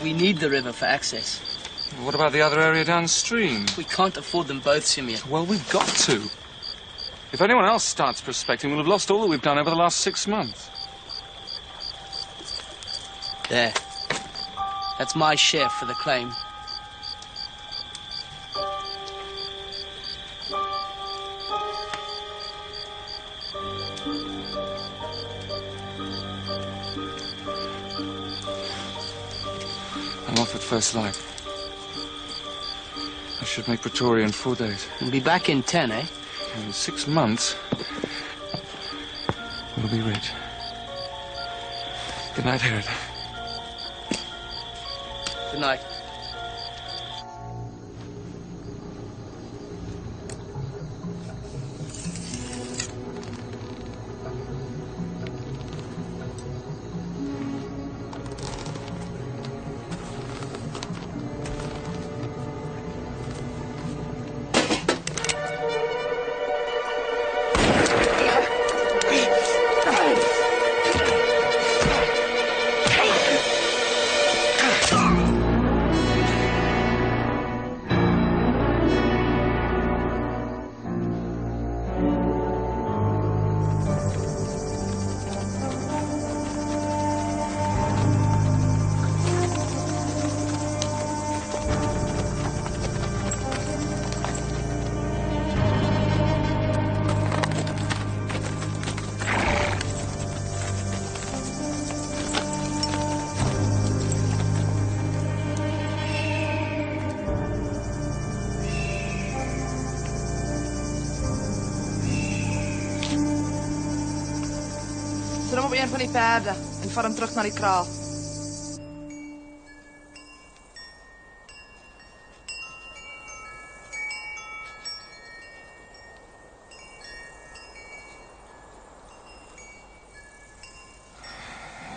We need the river for access. What about the other area downstream? We can't afford them both, Simeon. Well, we've got to. If anyone else starts prospecting, we'll have lost all that we've done over the last 6 months. There. That's my share for the claim. I'm off at first light. I should make Pretoria in 4 days. We'll be back in 10, eh? In 6 months, we'll be rich. Good night, Herod. Good night. Sit hom op een van die perde en vat hom terug na die kraal.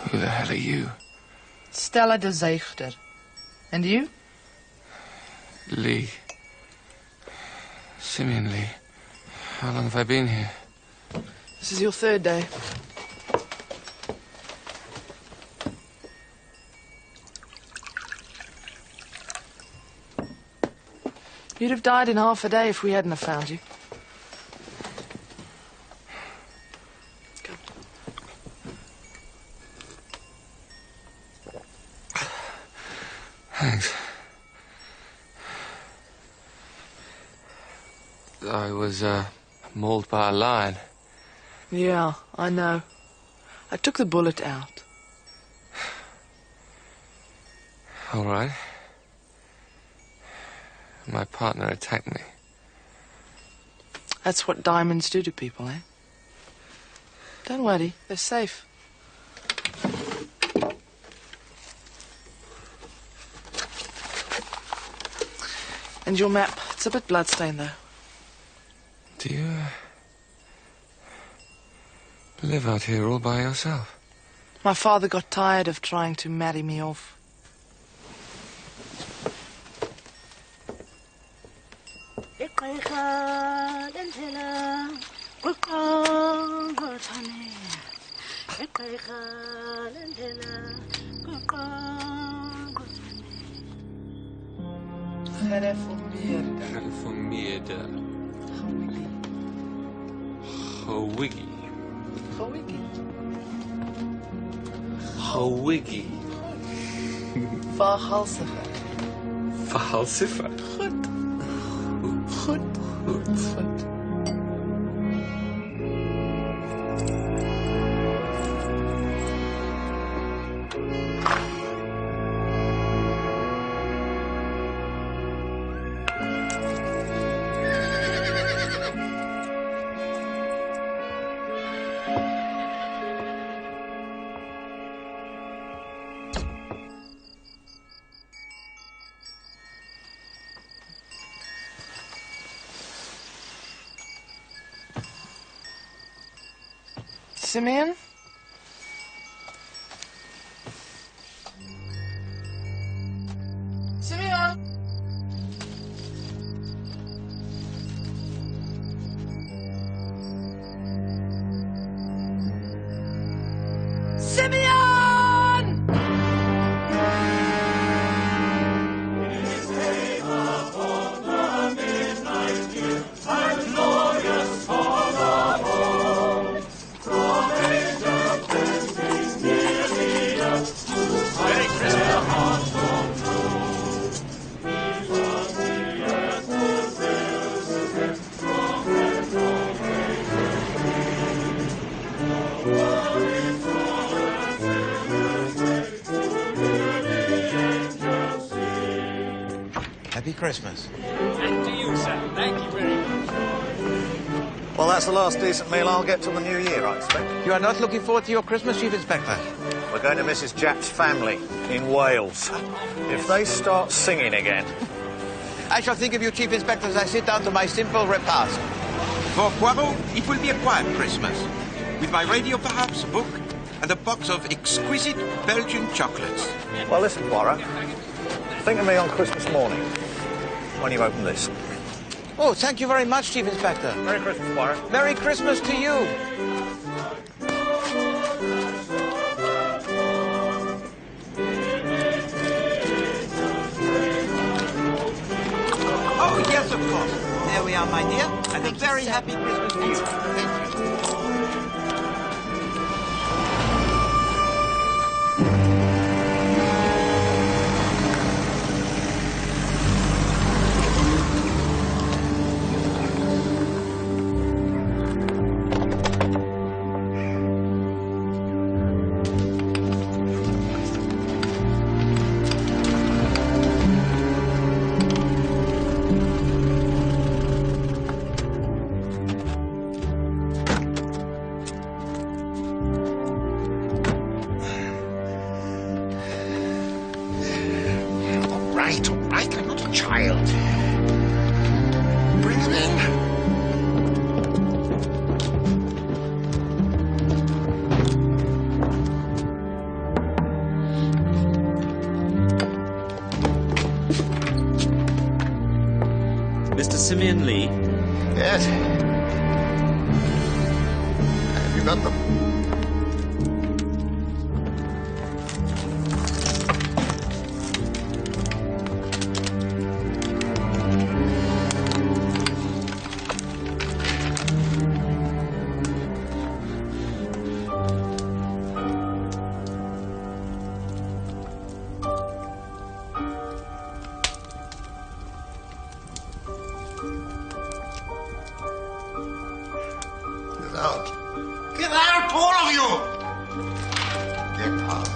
Who the hell are you? Stella de Zeugder. And you? Lee. Simeon Lee. How long have I been here? This is your 3rd day. You'd have died in half a day if we hadn't have found you. Come. Thanks. I was, mauled by a lion. Yeah, I know. I took the bullet out. All right. My partner attacked me. That's what diamonds do to people, eh? Don't worry, they're safe. And your map, it's a bit bloodstained, though. Do you live out here all by yourself? My father got tired of trying to marry me off. Gereformeerde. Gewiggy. Verhalsiger. Verhalsiger. Goed. Simeon? Simeon? Simeon! Happy Christmas. And to you, sir. Thank you very much. Well, that's the last decent meal I'll get till the new year, I expect. You are not looking forward to your Christmas, Chief Inspector? We're going to Mrs. Japp's family in Wales. If they start singing again... I shall think of you, Chief Inspector, as I sit down to my simple repast. For Poirot, it will be a quiet Christmas. With my radio, perhaps, a book, and a box of exquisite Belgian chocolates. Well, listen, Poirot. Think of me on Christmas morning, when you open this. Oh, thank you very much, Chief Inspector. Merry Christmas, Poirot. Merry Christmas to you. Oh, yes, of course. There we are, my dear. And a very happy Christmas to you. Thank you. All right, I'm not a child. Bring them in. Mr. Simeon Lee. Yes. Have you got them? Get out, all of you! Get out.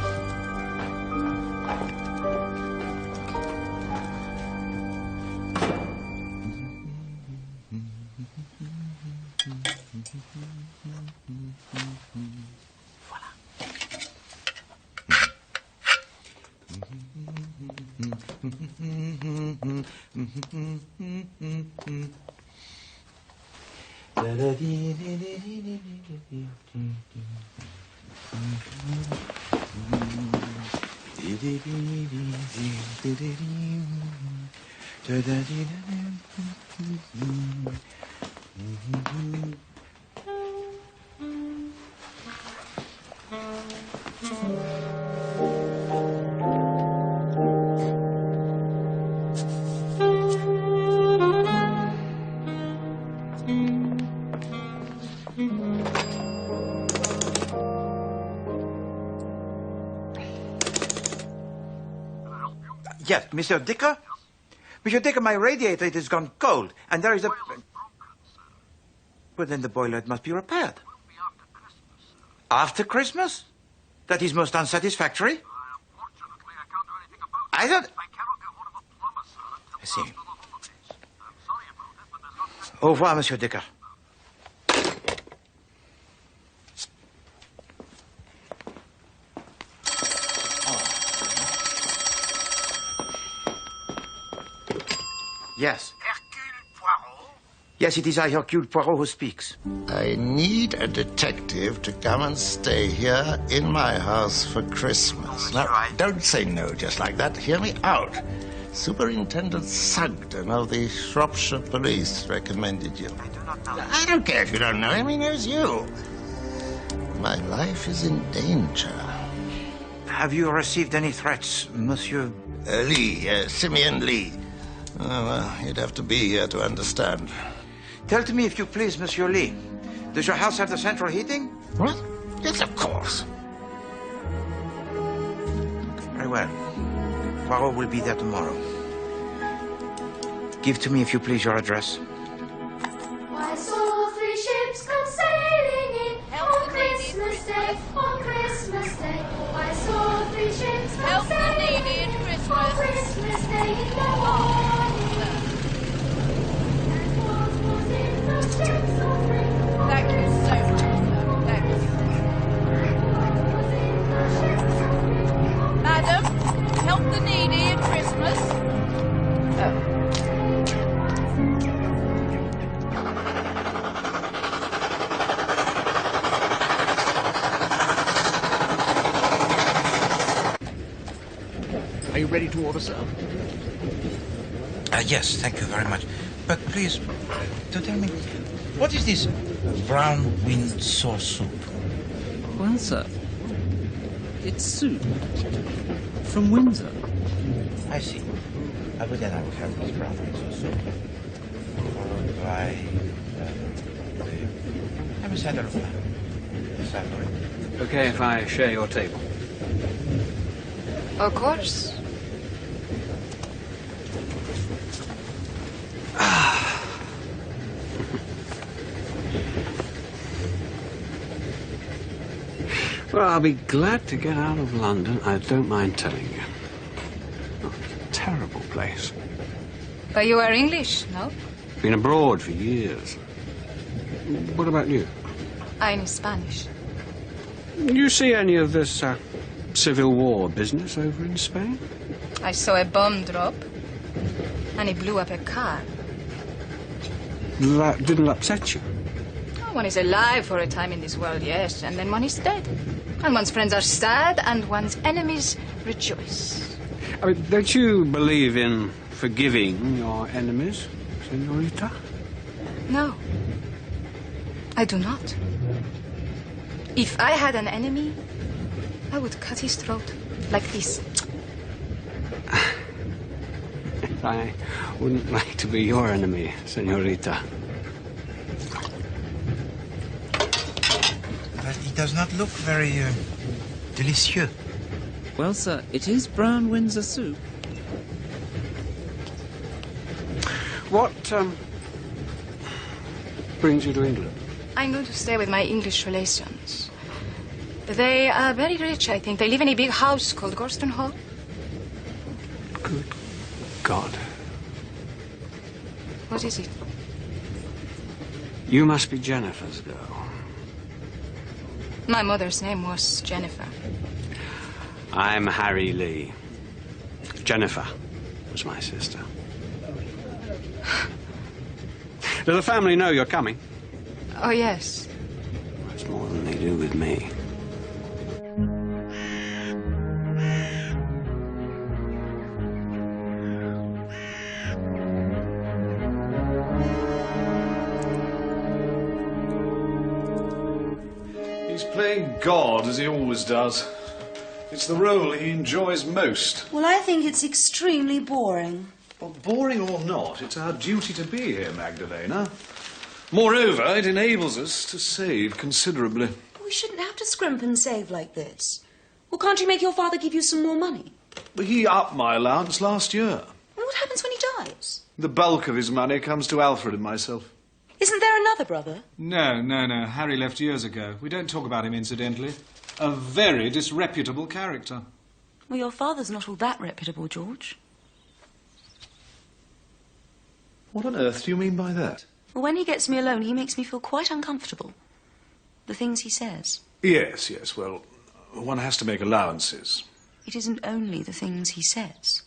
Yes, Monsieur Dicker? Monsieur Dicker, my radiator, it has gone cold, and there is a... Well, then the boiler must be repaired. After Christmas? That is most unsatisfactory. I don't... I see. Au revoir, Monsieur Dicker. Yes. Hercule Poirot? Yes, it is I, Hercule Poirot, who speaks. I need a detective to come and stay here in my house for Christmas. Now, don't say no just like that. Hear me out. Superintendent Sugden of the Shropshire Police recommended you. I do not know. I don't care if you don't know him. He knows you. My life is in danger. Have you received any threats, Monsieur? Lee, Simeon Lee. Oh, well, you'd have to be here to understand. Tell to me, if you please, Monsieur Lee. Does your house have the central heating? What? Yes, of course. Very well. Poirot will be there tomorrow. Give to me, if you please, your address. I saw 3 ships come sailing in on Christmas Day, on Christmas Day. I saw 3 ships come sailing in on Christmas Day in the morning. And what was in the ships of 3? Thank you so much, sir. Thank you. What was in the ships of 3? Madam, help the needy at Christmas. Oh. Are you ready to order, sir? Yes, thank you very much. But please, do tell me, what is this brown wind sauce soup? Well, sir, it's soup from Windsor. I see. But then I will have this brown wind sauce soup. Followed by... have a saddle of salad. Okay if I share your table? Of course. Well, I'll be glad to get out of London, I don't mind telling you. Oh, it's a terrible place. But you are English, no? Been abroad for years. What about you? I'm Spanish. You see any of this Civil War business over in Spain? I saw a bomb drop, and it blew up a car. That didn't upset you? Oh, one is alive for a time in this world, yes, and then one is dead. And one's friends are sad, and one's enemies rejoice. I mean, don't you believe in forgiving your enemies, Senorita? No, I do not. If I had an enemy, I would cut his throat like this. I wouldn't like to be your enemy, Senorita. But it does not look very delicious. Well, sir, it is brown Windsor soup. What brings you to England? I'm going to stay with my English relations. They are very rich, I think. They live in a big house called Gorston Hall. Good God. What is it? You must be Jennifer's girl. My mother's name was Jennifer. I'm Harry Lee. Jennifer was my sister. Does the family know you're coming? Oh, yes. Much more than they do with me. He's playing God, as he always does. It's the role he enjoys most. Well, I think it's extremely boring. Well, boring or not, it's our duty to be here, Magdalena. Moreover, it enables us to save considerably. We shouldn't have to scrimp and save like this. Well, can't you make your father give you some more money? But he upped my allowance last year. Well, what happens when he dies? The bulk of his money comes to Alfred and myself. Isn't there another brother? No. Harry left years ago. We don't talk about him incidentally. A very disreputable character. Well, your father's not all that reputable, George. What on earth do you mean by that? Well, when he gets me alone, he makes me feel quite uncomfortable. The things he says. Yes, well, one has to make allowances. It isn't only the things he says.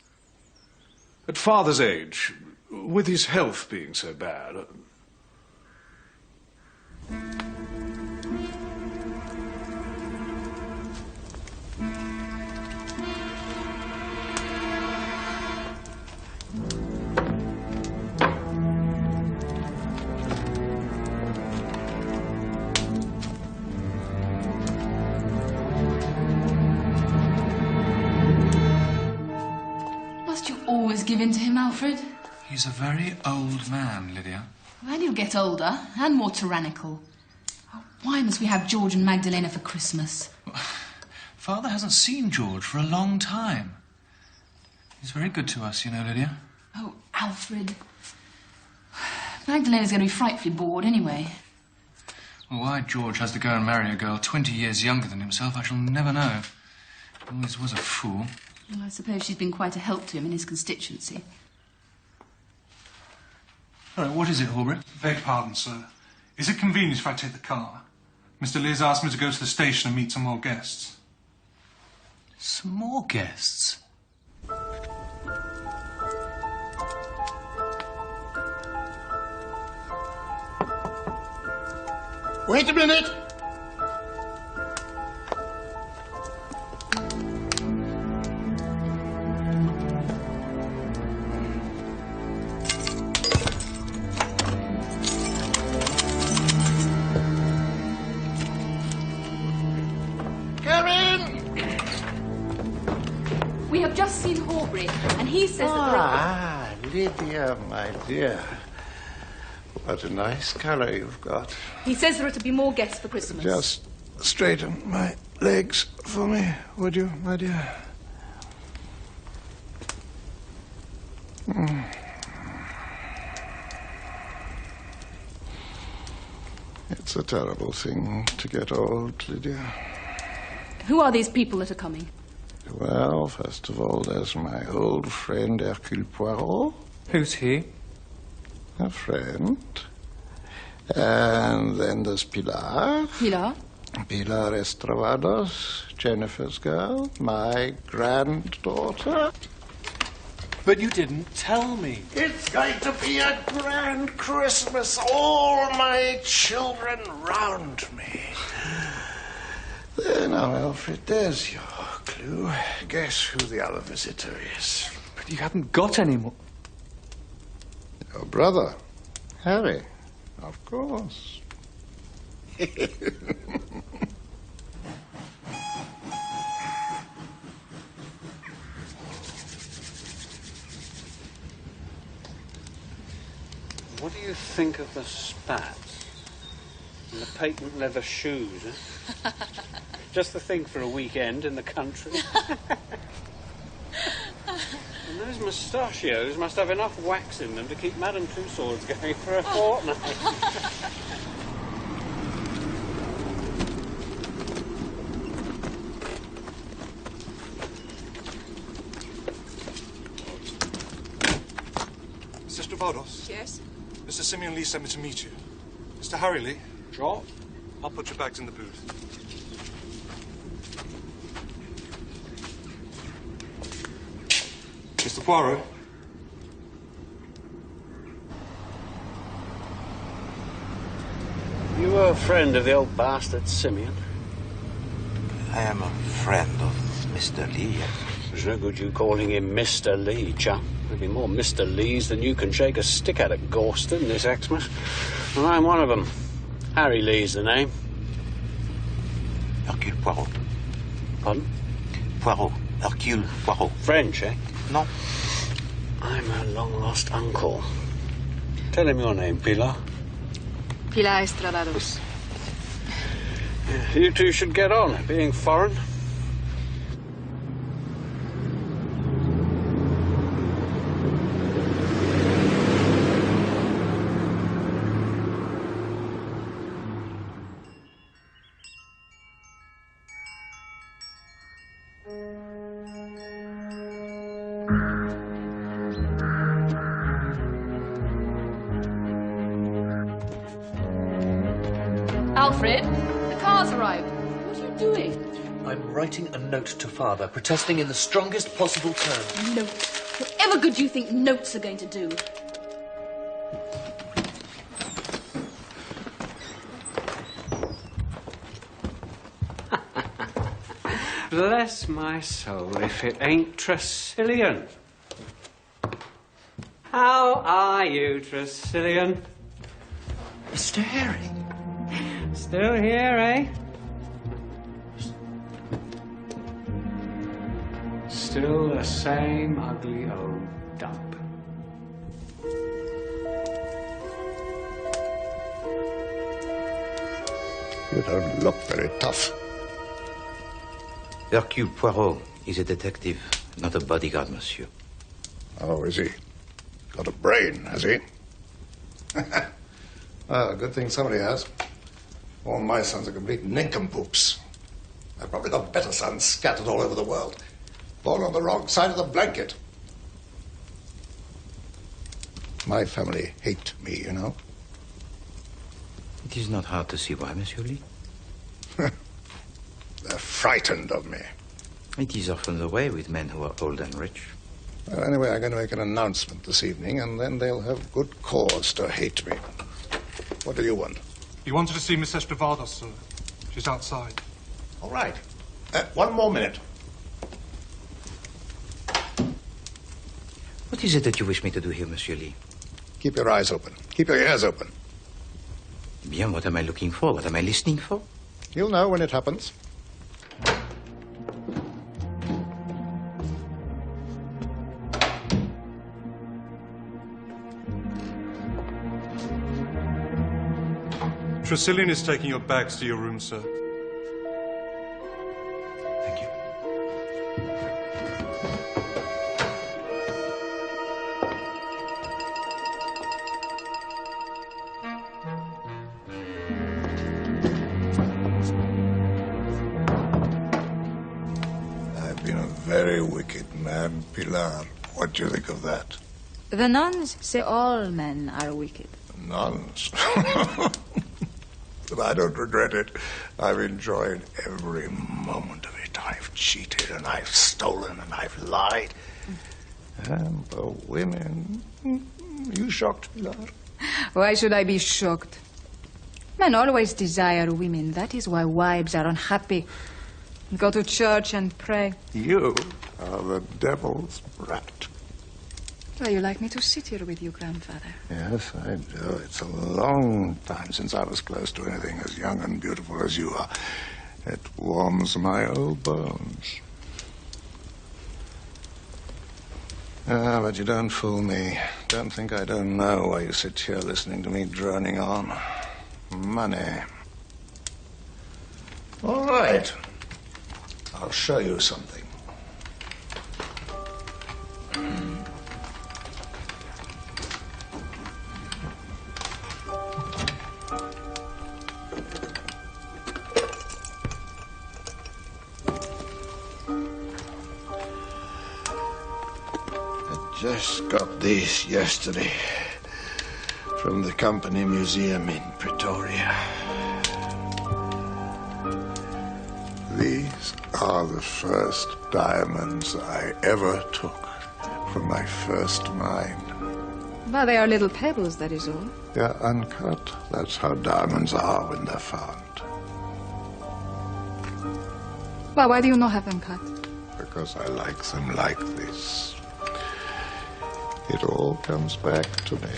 At father's age, with his health being so bad... Must you always give in to him, Alfred? He's a very old man, Lydia. Well, he'll get older and more tyrannical. Oh, why must we have George and Magdalena for Christmas? Father hasn't seen George for a long time. He's very good to us, you know, Lydia. Oh, Alfred. Magdalena's going to be frightfully bored anyway. Well, why George has to go and marry a girl 20 years younger than himself, I shall never know. He always was a fool. Well, I suppose she's been quite a help to him in his constituency. All right, what is it, Horbury? Beg pardon, sir. Is it convenient if I take the car? Mr. Liz asked me to go to the station and meet some more guests. Some more guests? Wait a minute! We have just seen Horbury, and he says that Lydia, my dear. What a nice colour you've got. he says there are to be more guests for Christmas. Just straighten my legs for me, would you, my dear? It's a terrible thing to get old, Lydia. Who are these people that are coming? Well, first of all, there's my old friend Hercule Poirot. Who's he? A friend. And then there's Pilar. Pilar? Pilar Estravados, Jennifer's girl, my granddaughter. But you didn't tell me. It's going to be a grand Christmas. All my children round me. There now, Alfred, there's your clue. Guess who the other visitor is. But you haven't got any more. Your brother, Harry, of course. What do you think of the spats? And the patent leather shoes, eh? Just the thing for a weekend in the country. And those mustachios must have enough wax in them to keep Madame Tussauds going for a fortnight. Mr. Stravados? Yes? Mr. Simeon Lee sent me to meet you. Mr. Harry Lee? Sure. I'll put your bags in the booth. Mr. Poirot? You you a friend of the old bastard Simeon? I am a friend of Mr. Lee. There's no good you calling him Mr. Lee, chum. There'll be more Mr. Lees than you can shake a stick at Gorston this Xmas. And I'm one of them. Harry Lee's the name. Hercule Poirot. Pardon? Poirot. Hercule Poirot. French, eh? No. I'm a long-lost uncle. Tell him your name, Pilar. Pilar Estradados. You two should get on, being foreign. Alfred, the car's arrived. What are you doing? I'm writing a note to Father, protesting in the strongest possible terms. Notes. Whatever good you think notes are going to do. Bless my soul if it ain't Tresillian. How are you, Tresillian? Mr. Harry. Still here, eh? Still the same ugly old dump. You don't look very tough. Hercule Poirot is a detective, not a bodyguard, monsieur. Oh, is he? Got a brain, has he? Well, good thing somebody has. All my sons are complete nincompoops. I've probably got better sons scattered all over the world. Born on the wrong side of the blanket. My family hate me, you know. It is not hard to see why, Monsieur Lee. They're frightened of me. It is often the way with men who are old and rich. Well, anyway, I'm going to make an announcement this evening, and then they'll have good cause to hate me. What do you want? You wanted to see Miss Estradados, sir. She's outside. All right. One more minute. What is it that you wish me to do here, Monsieur Lee? Keep your eyes open. Keep your ears open. Bien, what am I looking for? What am I listening for? You'll know when it happens. Tresillian is taking your bags to your room, sir. Thank you. I've been a very wicked man, Pilar. What do you think of that? The nuns say all men are wicked. Nuns. But I don't regret it. I've enjoyed every moment of it. I've cheated and I've stolen and I've lied. And the women... You shocked, Pilar? Why should I be shocked? Men always desire women. That is why wives are unhappy. Go to church and pray. You are the devil's brat. Well, you like me to sit here with you, grandfather? Yes, I do. It's a long time since I was close to anything as young and beautiful as you are. It warms my old bones. Ah, but you don't fool me. Don't think I don't know why you sit here listening to me droning on. Money. All right. I'll show you something. Just got these yesterday from the company museum in Pretoria. These are the first diamonds I ever took from my first mine. Well, they are little pebbles, that is all. They're uncut. That's how diamonds are when they're found. Well, why do you not have them cut? Because I like them like this. It all comes back to me.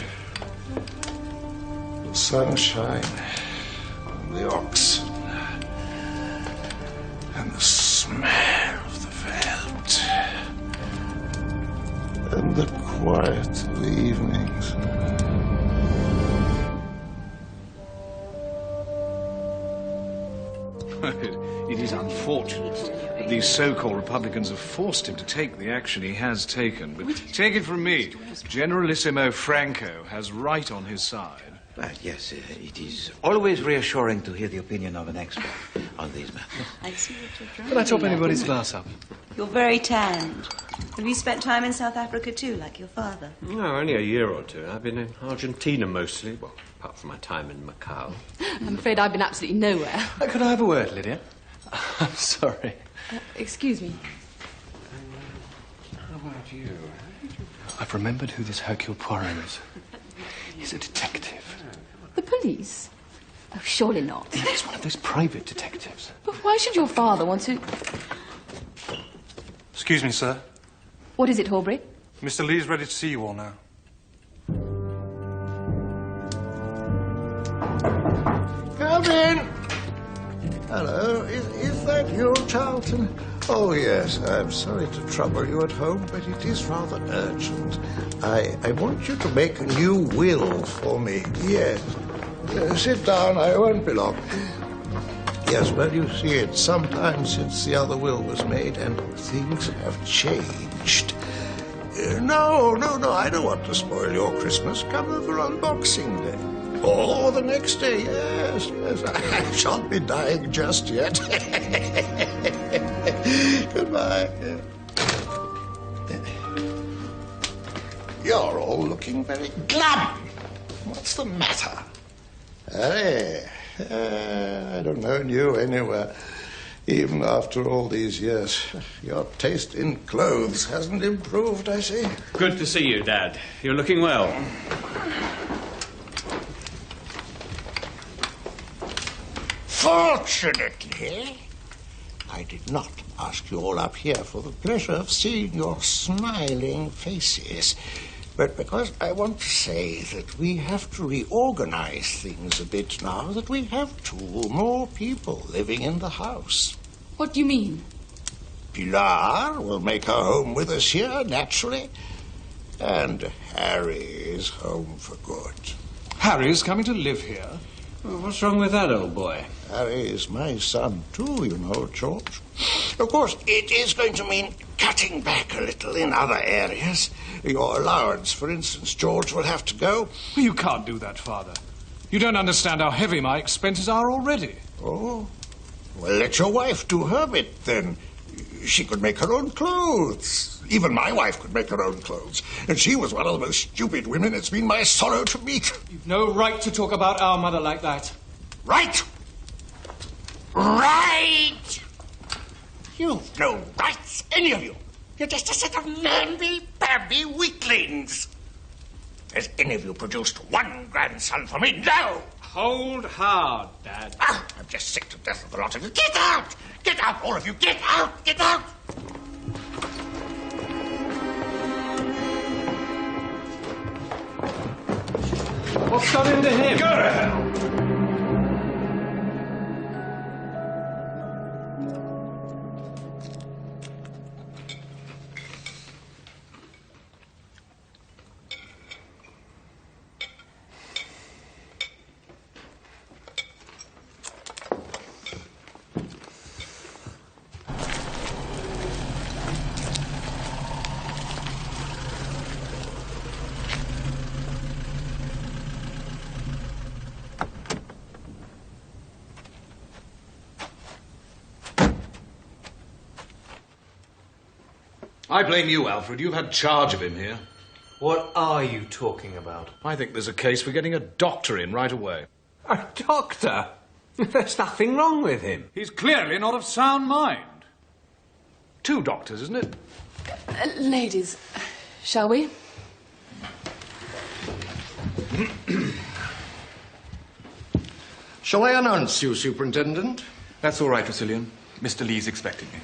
The sunshine, and the oxen, and the smell of the veldt, and the quiet of the evenings. It is unfortunate that these so-called Republicans have forced him to take the action he has taken. But take it from me, Generalissimo Franco has right on his side. Well, yes, it is always reassuring to hear the opinion of an expert on these matters. I see what you're trying. Can I top anybody's glass up? You're very tanned. Have you spent time in South Africa too, like your father? No, only a year or two. I've been in Argentina mostly, well, apart from my time in Macau. I'm afraid I've been absolutely nowhere. Could I have a word, Lydia? I'm sorry. Excuse me. How about you? I've remembered who this Hercule Poirot is. He's a detective. The police? Oh, surely not. He's one of those private detectives. But why should your father want to... Excuse me, sir. What is it, Horbury? Mr. Lee's ready to see you all now. Come in. Hello, is that you, Charlton? Oh, yes, I'm sorry to trouble you at home, but it is rather urgent. I want you to make a new will for me. Yes. Sit down, I won't be long. Yes, well, you see, it's some time since the other will was made, and things have changed. No, I don't want to spoil your Christmas. Come over on Boxing Day. Or the next day, yes. I shan't be dying just yet. Goodbye. You're all looking very glum. What's the matter? Harry, I don't know you anywhere. Even after all these years, your taste in clothes hasn't improved, I see. Good to see you, Dad. You're looking well. Fortunately, I did not ask you all up here for the pleasure of seeing your smiling faces, but because I want to say that we have to reorganize things a bit now that we have 2 more people living in the house. What do you mean? Pilar will make her home with us here, naturally, and Harry is home for good. Harry's coming to live here? Well, what's wrong with that, old boy? Harry is my son, too, you know, George. Of course, it is going to mean cutting back a little in other areas. Your allowance, for instance, George, will have to go. Well, you can't do that, Father. You don't understand how heavy my expenses are already. Oh? Well, let your wife do her bit, then. She could make her own clothes. Even my wife could make her own clothes. And she was one of the most stupid women it's been my sorrow to meet. You've no right to talk about our mother like that. Right! Right! You've no rights, any of you. You're just a set of namby-pamby weaklings. Has any of you produced 1 grandson for me? No! Hold hard, Dad. I'm just sick to death of the lot of you. Get out! Get out, all of you! Get out! Get out! What's got into him? Go to hell! I blame you, Alfred. You've had charge of him here. What are you talking about? I think there's a case for getting a doctor in right away. A doctor? There's nothing wrong with him. He's clearly not of sound mind. 2 doctors, isn't it? Ladies, shall we? Shall I announce you, Superintendent? That's all right, Tressilian. Mr. Lee's expecting me.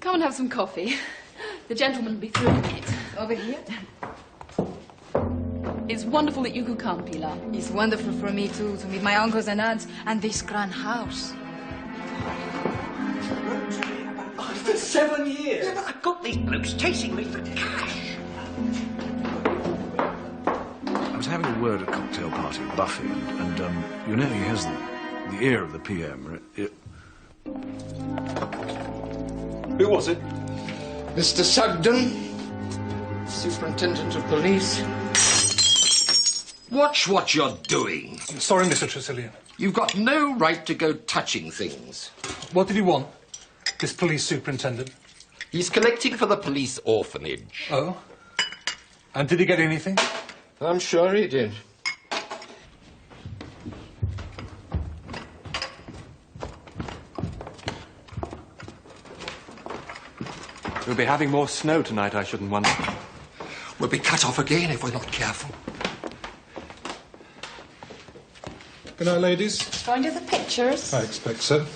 Come and have some coffee. The gentleman will be through in a minute. Over here? It's wonderful that you could come, Pilar. It's wonderful for me, too, to meet my uncles and aunts and this grand house. For 7 years. Yeah, but I've got these blokes chasing me for cash. I was having a word at a cocktail party with Buffy, and you know he has the ear of the PM. Who was it? Mr. Sugden, Superintendent of Police. Watch what you're doing. I'm sorry, Mr. Tressilian. You've got no right to go touching things. What did he want, this police superintendent? He's collecting for the police orphanage. Oh? And did he get anything? I'm sure he did. We'll be having more snow tonight, I shouldn't wonder. We'll be cut off again if we're not careful. Good night, ladies. Find you the pictures? I expect so.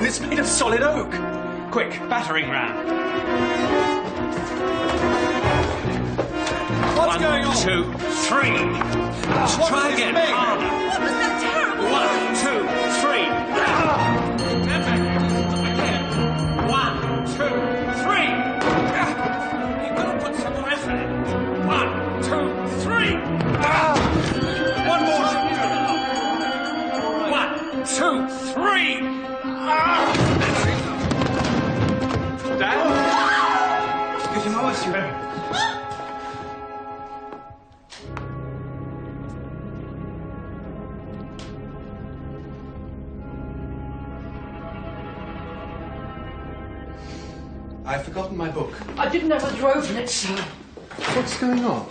It's made of solid oak. Quick, battering ram. What's going on? 1, 2, 3. Let's try again. Harder. What was that terrible? 1, 2, 3. Again. 1, 2, 3. You've got to put some more effort in. 1, 2, 3. One more. 1, 2, 3. Dad? Excuse me, monsieur. I've forgotten my book. I didn't know whether to open it, sir. What's going on?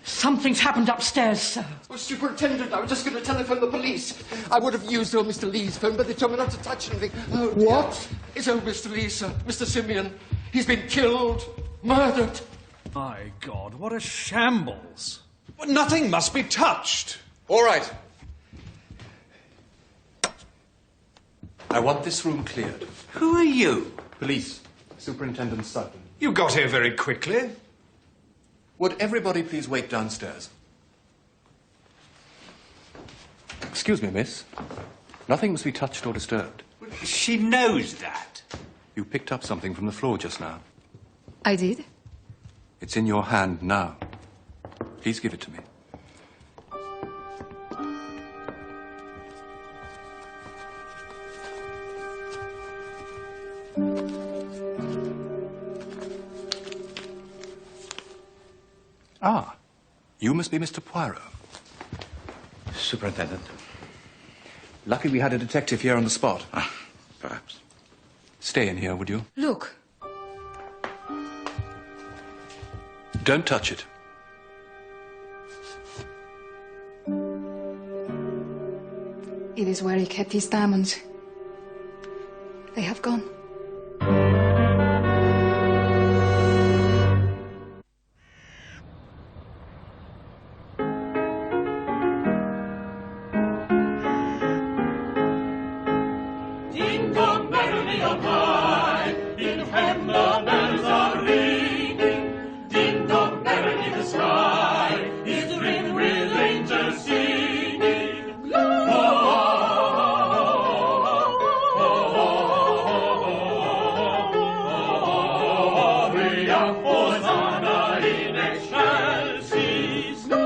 Something's happened upstairs, sir. Oh, Superintendent, I was just going to telephone the police. I would have used old Mr. Lee's phone, but they told me not to touch anything. Oh, dear. What? It's old Mr. Lee, sir. Mr. Simeon. He's been killed. Murdered. My God, what a shambles. Well, nothing must be touched. All right. I want this room cleared. Who are you? Police. Superintendent Sutton. You got here very quickly. Would everybody please wait downstairs? Excuse me, miss. Nothing must be touched or disturbed. She knows that. You picked up something from the floor just now. I did? It's in your hand now. Please give it to me. Ah, you must be Mr. Poirot. Superintendent. Lucky we had a detective here on the spot. Perhaps. Stay in here, would you? Look. Don't touch it. It is where he kept his diamonds. They have gone. Ding dong, merrily on high, in heaven the bells are ringing. Ding dong, merrily the sky is ringed with angels singing. Gloria, Hosanna in excelsis. Gloria,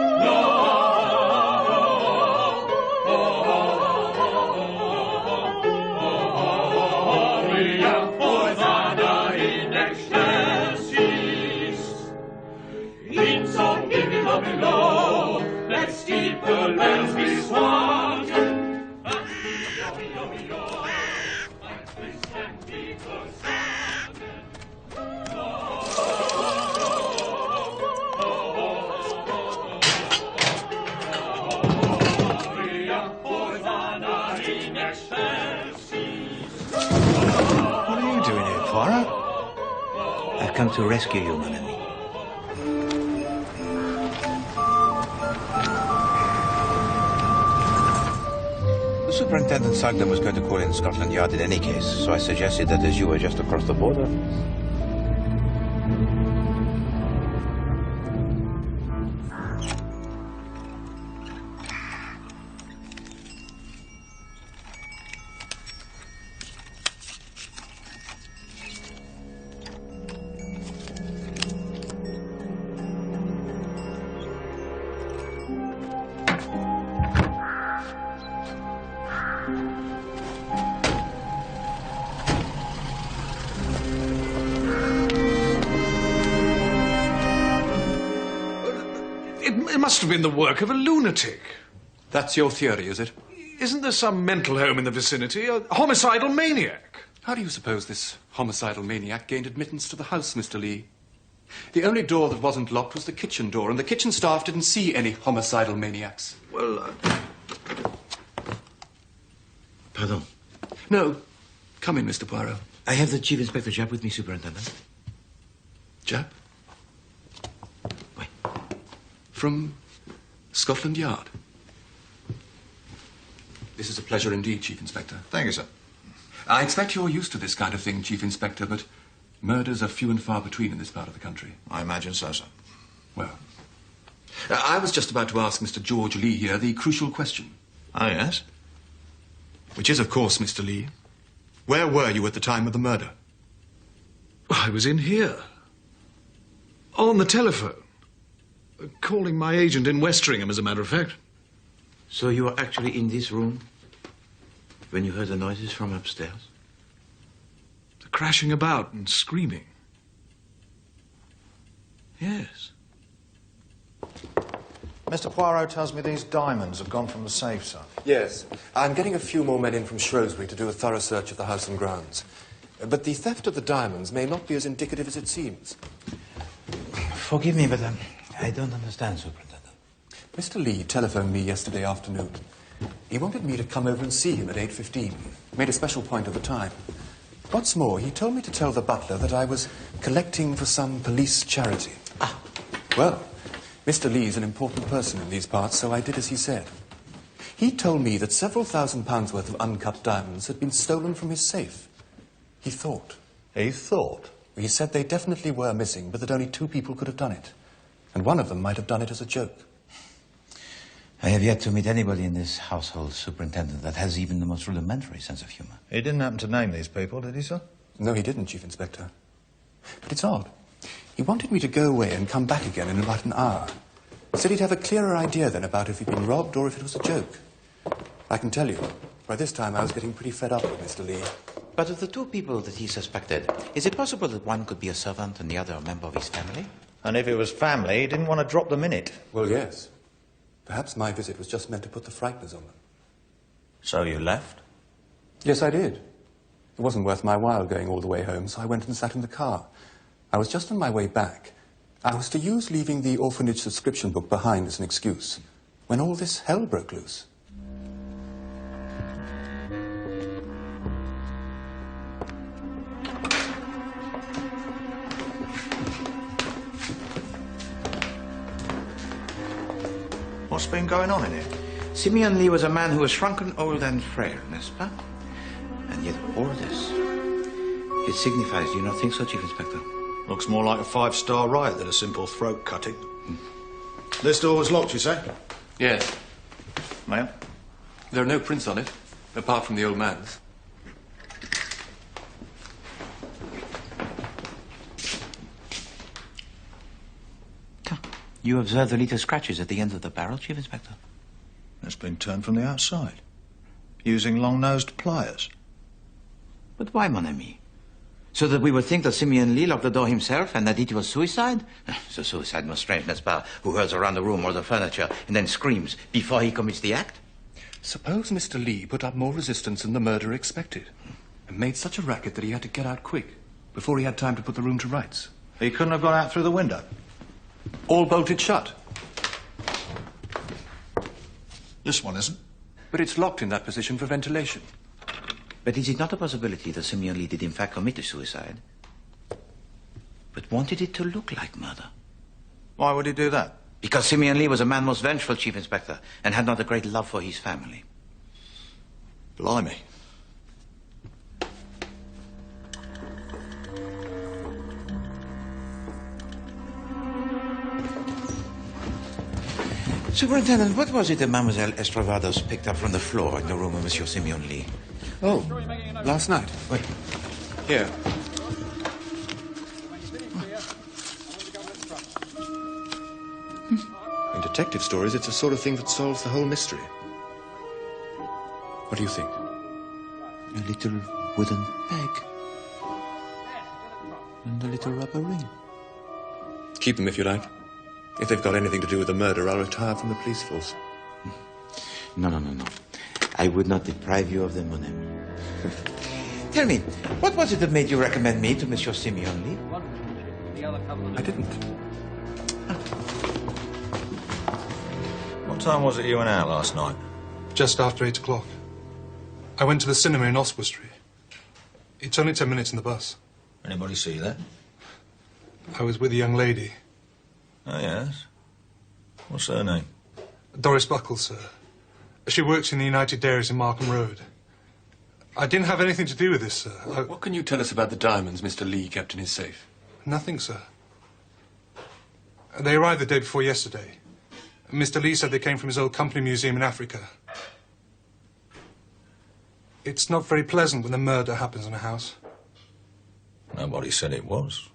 Hosanna in excelsis. In song giving up below, let steeple bells be swung. What are you doing here, Poirot? I've come to rescue you, mon ami. The Superintendent Sugden was going to call in Scotland Yard in any case, so I suggested that as you were just across the border. It must have been the work of a lunatic. That's your theory, is it? Isn't there some mental home in the vicinity? A homicidal maniac? How do you suppose this homicidal maniac gained admittance to the house, Mr. Lee? The only door that wasn't locked was the kitchen door, and the kitchen staff didn't see any homicidal maniacs. Well, Pardon. No. Come in, Mr. Poirot. I have the Chief Inspector Japp with me, Superintendent. Japp? From Scotland Yard. This is a pleasure indeed, Chief Inspector. Thank you, sir. I expect you're used to this kind of thing, Chief Inspector, but murders are few and far between in this part of the country. I imagine so, sir. Well, I was just about to ask Mr. George Lee here the crucial question. Ah, yes? Which is, of course, Mr. Lee, where were you at the time of the murder? I was in here. On the telephone. Calling my agent in Westringham, as a matter of fact. So you were actually in this room when you heard the noises from upstairs? The crashing about and screaming. Yes. Mr. Poirot tells me these diamonds have gone from the safe, sir. Yes. I'm getting a few more men in from Shrewsbury to do a thorough search of the house and grounds. But the theft of the diamonds may not be as indicative as it seems. Forgive me, but I don't understand, Superintendent. Mr. Lee telephoned me yesterday afternoon. He wanted me to come over and see him at 8:15. Made a special point of the time. What's more, he told me to tell the butler that I was collecting for some police charity. Ah. Well, Mr. Lee's an important person in these parts, so I did as he said. He told me that several £1,000s worth of uncut diamonds had been stolen from his safe. He thought. He thought? He said they definitely were missing, but that only 2 people could have done it. And one of them might have done it as a joke. I have yet to meet anybody in this household, Superintendent, that has even the most rudimentary sense of humor. He didn't happen to name these people, did he, sir? No, he didn't, Chief Inspector. But it's odd. He wanted me to go away and come back again in about an hour. Said he'd have a clearer idea then about if he'd been robbed or if it was a joke. I can tell you, by this time I was getting pretty fed up with Mr. Lee. But of the 2 people that he suspected, is it possible that one could be a servant and the other a member of his family? And if it was family, he didn't want to drop them in it. Well, yes. Perhaps my visit was just meant to put the frighteners on them. So you left? Yes, I did. It wasn't worth my while going all the way home, so I went and sat in the car. I was just on my way back. I was to use leaving the orphanage subscription book behind as an excuse, when all this hell broke loose. What's been going on in here? Simeon Lee was a man who was shrunken, old, and frail, n'est-ce pas? And yet all this. It signifies, do you not think so, Chief Inspector? Looks more like a five-star riot than a simple throat cutting. This door was locked, you say? Yes. Well? There are no prints on it, apart from the old man's. You observed the little scratches at the end of the barrel, Chief Inspector? It's been turned from the outside, using long-nosed pliers. But why, mon ami? So that we would think that Simeon Lee locked the door himself and that it was suicide? So suicide most strange, n'est-ce pas? Who hurls around the room or the furniture and then screams before he commits the act? Suppose Mr. Lee put up more resistance than the murderer expected and made such a racket that he had to get out quick before he had time to put the room to rights. He couldn't have gone out through the window. All bolted shut. This one isn't. But it's locked in that position for ventilation. But is it not a possibility that Simeon Lee did in fact commit a suicide, but wanted it to look like murder? Why would he do that? Because Simeon Lee was a man most vengeful, Chief Inspector, and had not a great love for his family. Blimey. Superintendent, what was it that Mademoiselle Estrovados picked up from the floor in the room of Monsieur Simeon Lee? Oh, last night. Wait. Here. In detective stories, it's the sort of thing that solves the whole mystery. What do you think? A little wooden peg. And a little rubber ring. Keep them if you like. If they've got anything to do with the murder, I'll retire from the police force. No. I would not deprive you of them, mon ami. Tell me, what was it that made you recommend me to Monsieur Simeon Lee? I didn't. What time was it you went out last night? Just after 8 o'clock. I went to the cinema in Oswestry. It's only 10 minutes in the bus. Anybody see you there? I was with a young lady. Oh, yes? What's her name? Doris Buckles, sir. She works in the United Dairies in Markham Road. I didn't have anything to do with this, sir. What can you tell us about the diamonds Mr. Lee kept in his safe? Nothing, sir. They arrived the day before yesterday. Mr. Lee said they came from his old company museum in Africa. It's not very pleasant when a murder happens in a house. Nobody said it was.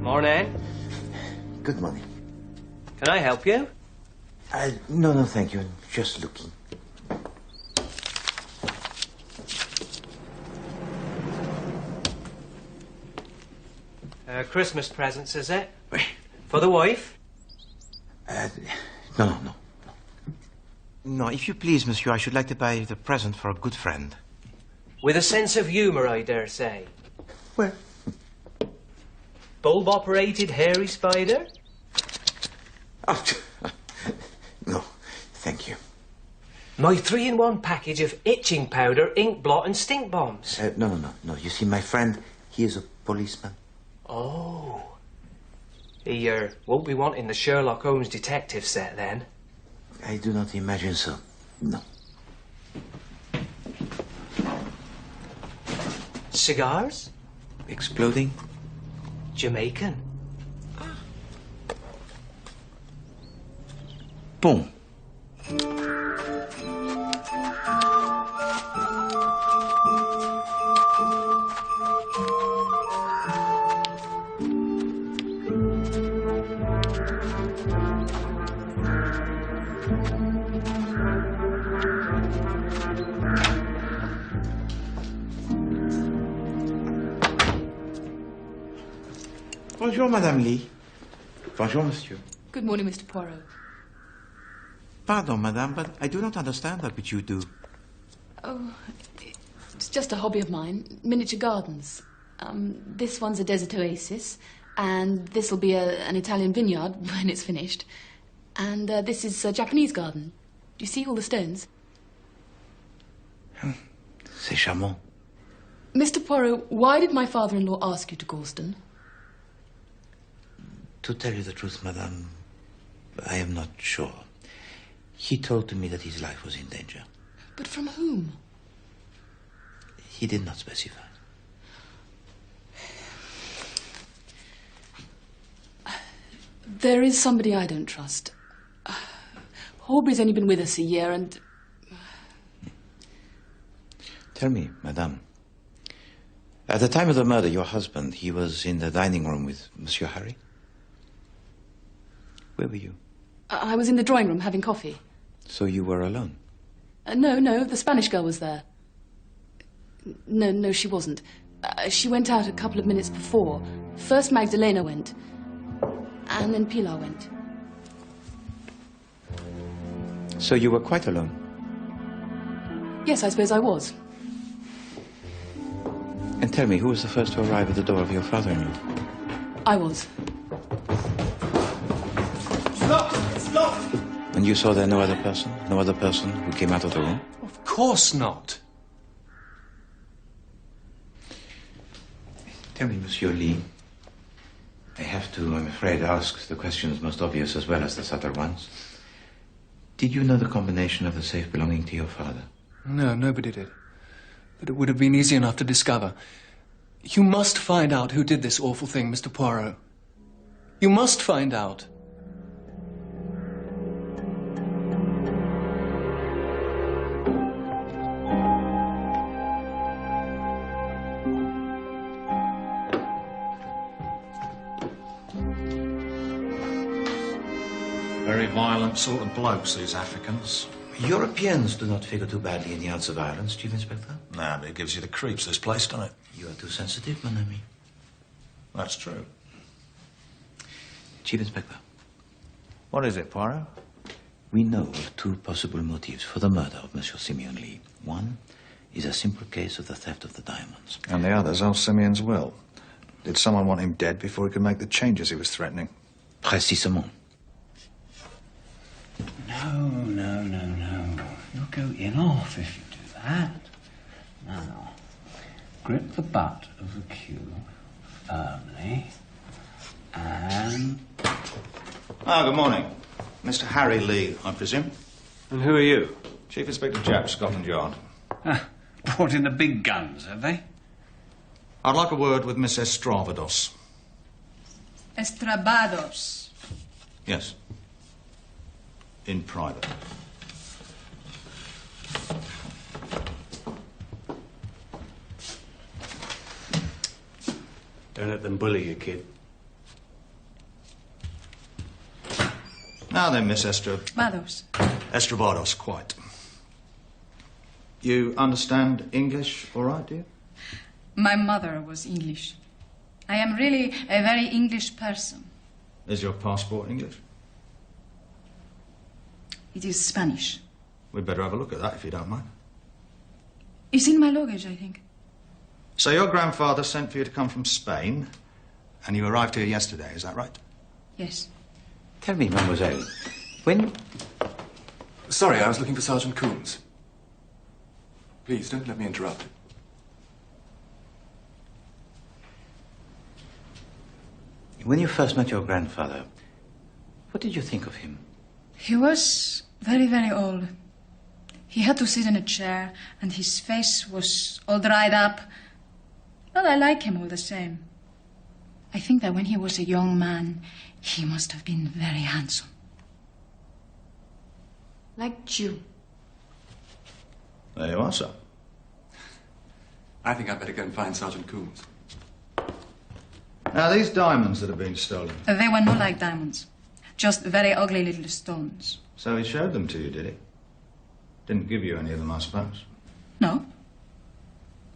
Morning. Good morning. Can I help you? No, thank you. Just looking. Christmas presents, is it? For the wife? No. No, if you please, monsieur, I should like to buy the present for a good friend. With a sense of humour, I dare say. Well? Bulb-operated hairy spider? Oh, no, thank you. My 3-in-1 package of itching powder, ink blot and stink bombs. No. You see, my friend, he is a policeman. Oh. He won't be wanting the Sherlock Holmes detective set, then. I do not imagine so. No. Cigars? Exploding? Jamaican? Boom. Bonjour, Madame Lee. Bonjour, Monsieur. Good morning, Mr. Poirot. Pardon, Madame, but I do not understand that which you do. Oh, it's just a hobby of mine. Miniature gardens. This one's a desert oasis, and this'll be an Italian vineyard when it's finished. And this is a Japanese garden. Do you see all the stones? C'est charmant. Mr. Poirot, why did my father-in-law ask you to Gorston? To tell you the truth, Madame, I am not sure. He told to me that his life was in danger. But from whom? He did not specify. There is somebody I don't trust. Horbury's only been with us a year and... Tell me, Madame, at the time of the murder, your husband, he was in the dining room with Monsieur Harry? Where were you? I was in the drawing room having coffee. So you were alone? No, the Spanish girl was there. No, she wasn't. She went out a couple of minutes before. First Magdalena went, and then Pilar went. So you were quite alone? Yes, I suppose I was. And tell me, who was the first to arrive at the door of your father-in-law? I was. It's locked! It's locked! And you saw there no other person? No other person who came out of the room? Of course not. Tell me, Monsieur Lee, I have to, I'm afraid, ask the questions most obvious as well as the subtle ones. Did you know the combination of the safe belonging to your father? No, nobody did. But it would have been easy enough to discover. You must find out who did this awful thing, Mr. Poirot. You must find out. Very violent sort of blokes, these Africans. Europeans do not figure too badly in the odds of violence, Chief Inspector. Nah, but it gives you the creeps, this place, doesn't it? You are too sensitive, mon ami. That's true. Chief Inspector. What is it, Poirot? We know of two possible motives for the murder of Monsieur Simeon Lee. One is a simple case of the theft of the diamonds. And the other's old Simeon's will. Did someone want him dead before he could make the changes he was threatening? Précisément. No. You'll go in off if you do that. Now, grip the butt of the cue firmly and... Ah, good morning. Mr. Harry Lee, I presume. And who are you? Chief Inspector Japp, Scotland Yard. Brought in the big guns, have they? I'd like a word with Miss Estravados. Estrabados. Yes. In private. Don't let them bully you, kid. Now then, Miss Mados. Estravados, quite. You understand English all right, do you? My mother was English. I am really a very English person. Is your passport English? It is Spanish. We'd better have a look at that if you don't mind. It's in my luggage, I think. So your grandfather sent for you to come from Spain, and you arrived here yesterday, is that right? Yes. Tell me, mademoiselle, when... Sorry, I was looking for Sergeant Coombs. Please, don't let me interrupt. When you first met your grandfather, what did you think of him? He was very, very old. He had to sit in a chair, and his face was all dried up. But I like him all the same. I think that when he was a young man, he must have been very handsome. Like you. There you are, sir. I think I'd better go and find Sergeant Coombs. Now, these diamonds that have been stolen. They were not like diamonds. Just very ugly little stones. So he showed them to you, did he? Didn't give you any of them, I suppose. No.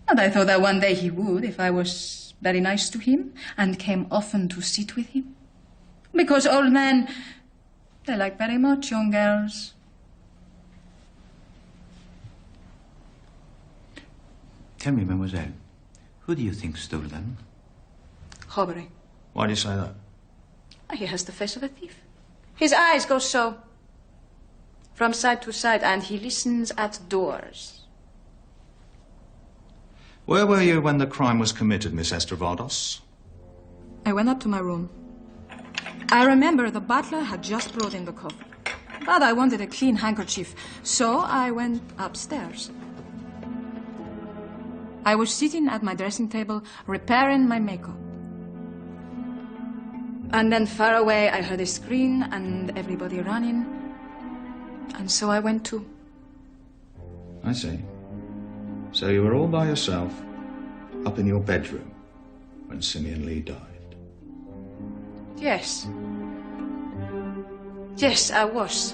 And I thought that one day he would, if I was very nice to him and came often to sit with him. Because old men, they like very much young girls. Tell me, mademoiselle, who do you think stole them? Robbery. Why do you say that? He has the face of a thief. His eyes go so, from side to side, and he listens at doors. Where were you when the crime was committed, Miss Estravados? I went up to my room. I remember the butler had just brought in the coffee. But I wanted a clean handkerchief, so I went upstairs. I was sitting at my dressing table, repairing my makeup. And then far away, I heard a scream and everybody running. And so I went too. I see. So you were all by yourself, up in your bedroom, when Simeon Lee died? Yes. Yes, I was.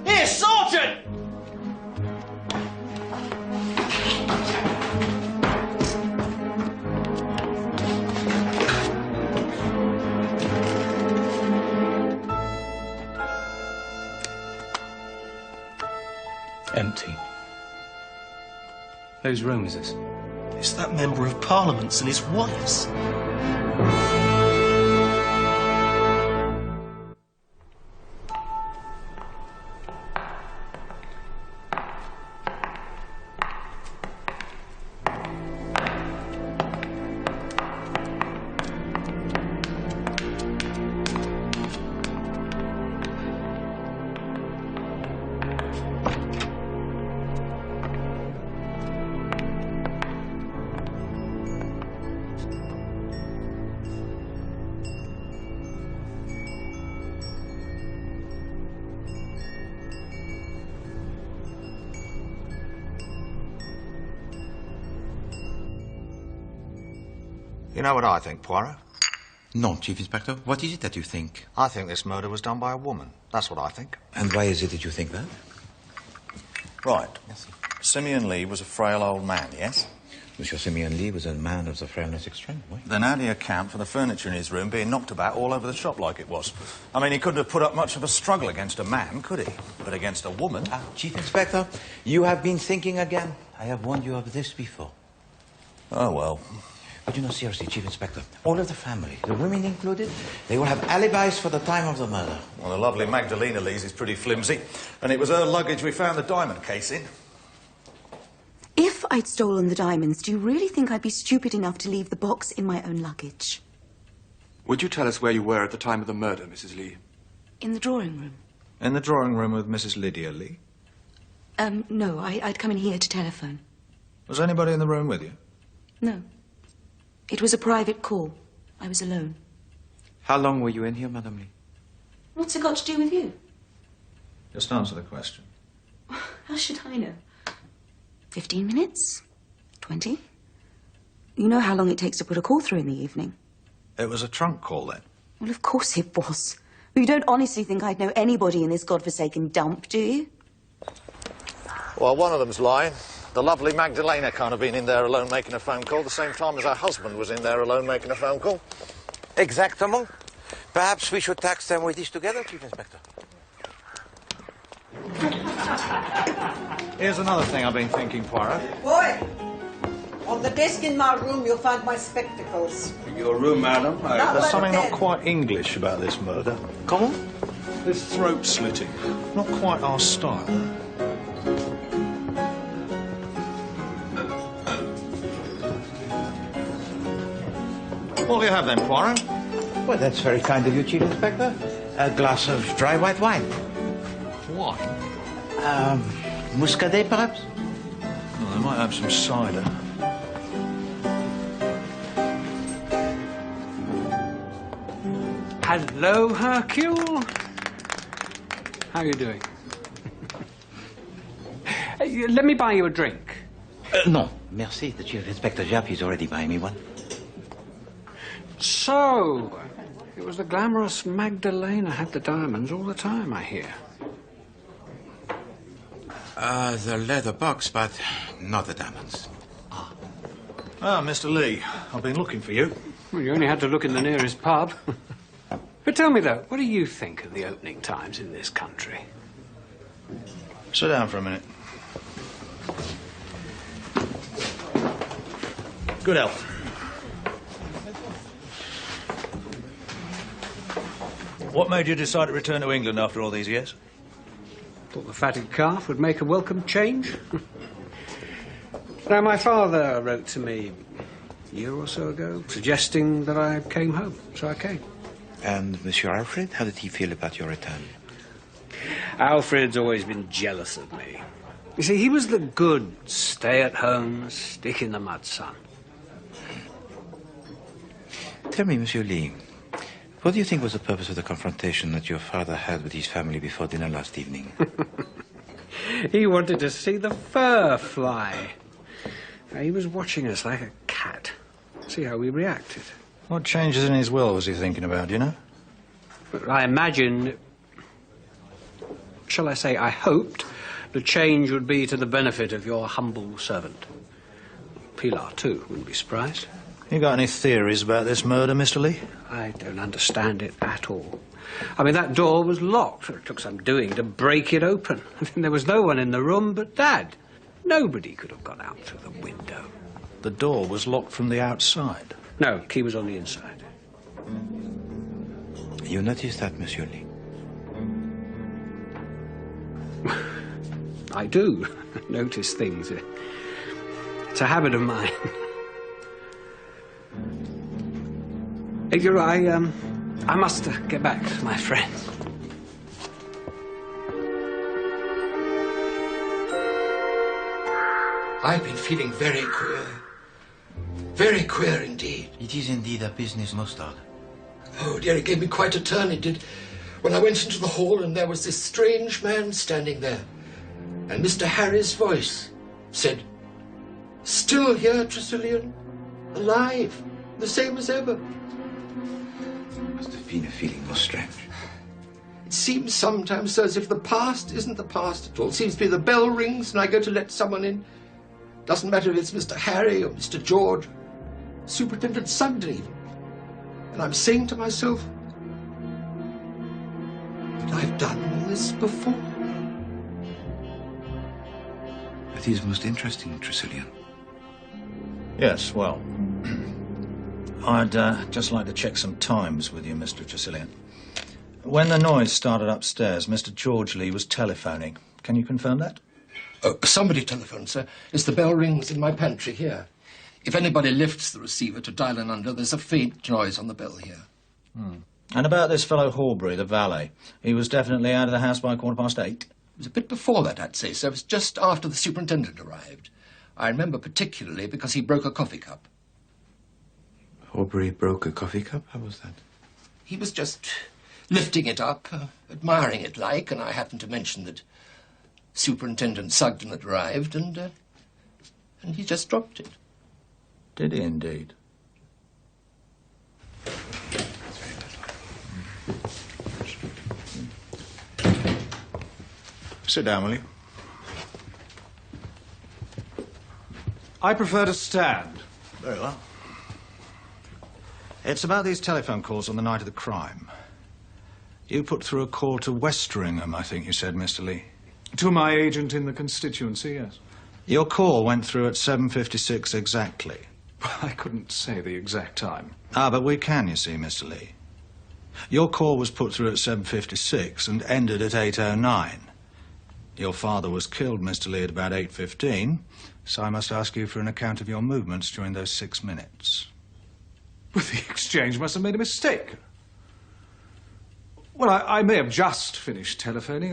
Here, Sergeant! Empty. Whose room is this? It's that Member of Parliament's and his wife's. You know what I think, Poirot? No, Chief Inspector. What is it that you think? I think this murder was done by a woman. That's what I think. And why is it that you think that? Right. Simeon Lee was a frail old man, yes? Monsieur Simeon Lee was a man of the frailness extreme, oui? Then how do you account for the furniture in his room being knocked about all over the shop like it was? I mean, he couldn't have put up much of a struggle against a man, could he? But against a woman... Chief Inspector, you have been thinking again. I have warned you of this before. Oh, well... But you know, seriously, Chief Inspector, all of the family, the women included, they will have alibis for the time of the murder. Well, the lovely Magdalena Lee's is pretty flimsy, and it was her luggage we found the diamond case in. If I'd stolen the diamonds, do you really think I'd be stupid enough to leave the box in my own luggage? Would you tell us where you were at the time of the murder, Mrs. Lee? In the drawing room. In the drawing room with Mrs. Lydia Lee? No, I'd come in here to telephone. Was anybody in the room with you? No. It was a private call. I was alone. How long were you in here, Madame Lee? What's it got to do with you? Just answer the question. How should I know? 15 minutes? 20? You know how long it takes to put a call through in the evening. It was a trunk call, then? Well, of course it was. But you don't honestly think I'd know anybody in this godforsaken dump, do you? Well, one of them's lying. The lovely Magdalena can't have been in there alone making a phone call the same time as her husband was in there alone making a phone call. Exactement. Perhaps we should tax them with this together, Chief Inspector. Here's another thing I've been thinking, Poirot. Boy, on the desk in my room you'll find my spectacles. In your room, madam? Not There's by something the not bed. quite English about this murder. Comment? This throat slitting. Not quite our style. What will you have then, Poirot? Well, that's very kind of you, Chief Inspector. A glass of dry white wine. Wine? Muscadet, perhaps? Well, they might have some cider. Hello, Hercule. How are you doing? Let me buy you a drink. No, merci. The Chief Inspector Japp is already buying me one. So, it was the glamorous Magdalena had the diamonds all the time, I hear. The leather box, but not the diamonds. Ah, Mr. Lee, I've been looking for you. Well, you only had to look in the nearest pub. But tell me, though, what do you think of the opening times in this country? Sit down for a minute. Good health. What made you decide to return to England after all these years? Thought the fatted calf would make a welcome change. Now, my father wrote to me a year or so ago, suggesting that I came home, so I came. And Monsieur Alfred, how did he feel about your return? Alfred's always been jealous of me. You see, he was the good, stay-at-home, stick-in-the-mud son. Tell me, Monsieur Lee, what do you think was the purpose of the confrontation that your father had with his family before dinner last evening? He wanted to see the fur fly. He was watching us like a cat. See how we reacted. What changes in his will was he thinking about, do you know? But I imagine, shall I say, I hoped the change would be to the benefit of your humble servant. Pilar, too, wouldn't be surprised. You got any theories about this murder, Mr. Lee? I don't understand it at all. I mean, that door was locked. It took some doing to break it open. There was no one in the room but Dad. Nobody could have got out through the window. The door was locked from the outside? No, key was on the inside. You noticed that, Monsieur Lee? I do notice things. It's a habit of mine. You're right, I must get back to my friends. I've been feeling very queer. Very queer indeed. It is indeed a business mustard. Oh dear, it gave me quite a turn, it did. When I went into the hall and there was this strange man standing there. And Mr. Harry's voice said, "Still here, Tressilian? Alive, the same as ever." Must have been a feeling most strange. It seems sometimes as if the past isn't the past at all. It seems to be the bell rings and I go to let someone in. Doesn't matter if it's Mr. Harry or Mr. George, Superintendent Sugden even. And I'm saying to myself, but I've done all this before. That is most interesting, Tressilian. Yes, well, I'd just like to check some times with you, Mr. Tressilian. When the noise started upstairs, Mr. George Lee was telephoning. Can you confirm that? Oh, somebody telephoned, sir. It's the bell rings in my pantry here. If anybody lifts the receiver to dial in under, there's a faint noise on the bell here. And about this fellow Horbury, the valet, he was definitely out of the house by 8:15? It was a bit before that, I'd say, sir. It was just after the superintendent arrived. I remember particularly because he broke a coffee cup. Horbury broke a coffee cup? How was that? He was just lifting it up, admiring it like, and I happened to mention that Superintendent Sugden had arrived, and he just dropped it. Did he indeed? Sit down, will you? I prefer to stand. Very well. It's about these telephone calls on the night of the crime. You put through a call to Westeringham, I think you said, Mr. Lee. To my agent in the constituency, yes. Your call went through at 7:56 exactly. I couldn't say the exact time. Ah, but we can, you see, Mr. Lee. Your call was put through at 7:56 and ended at 8:09. Your father was killed, Mr. Lee, at about 8:15, so I must ask you for an account of your movements during those 6 minutes. Well, the exchange must have made a mistake. Well, I may have just finished telephoning.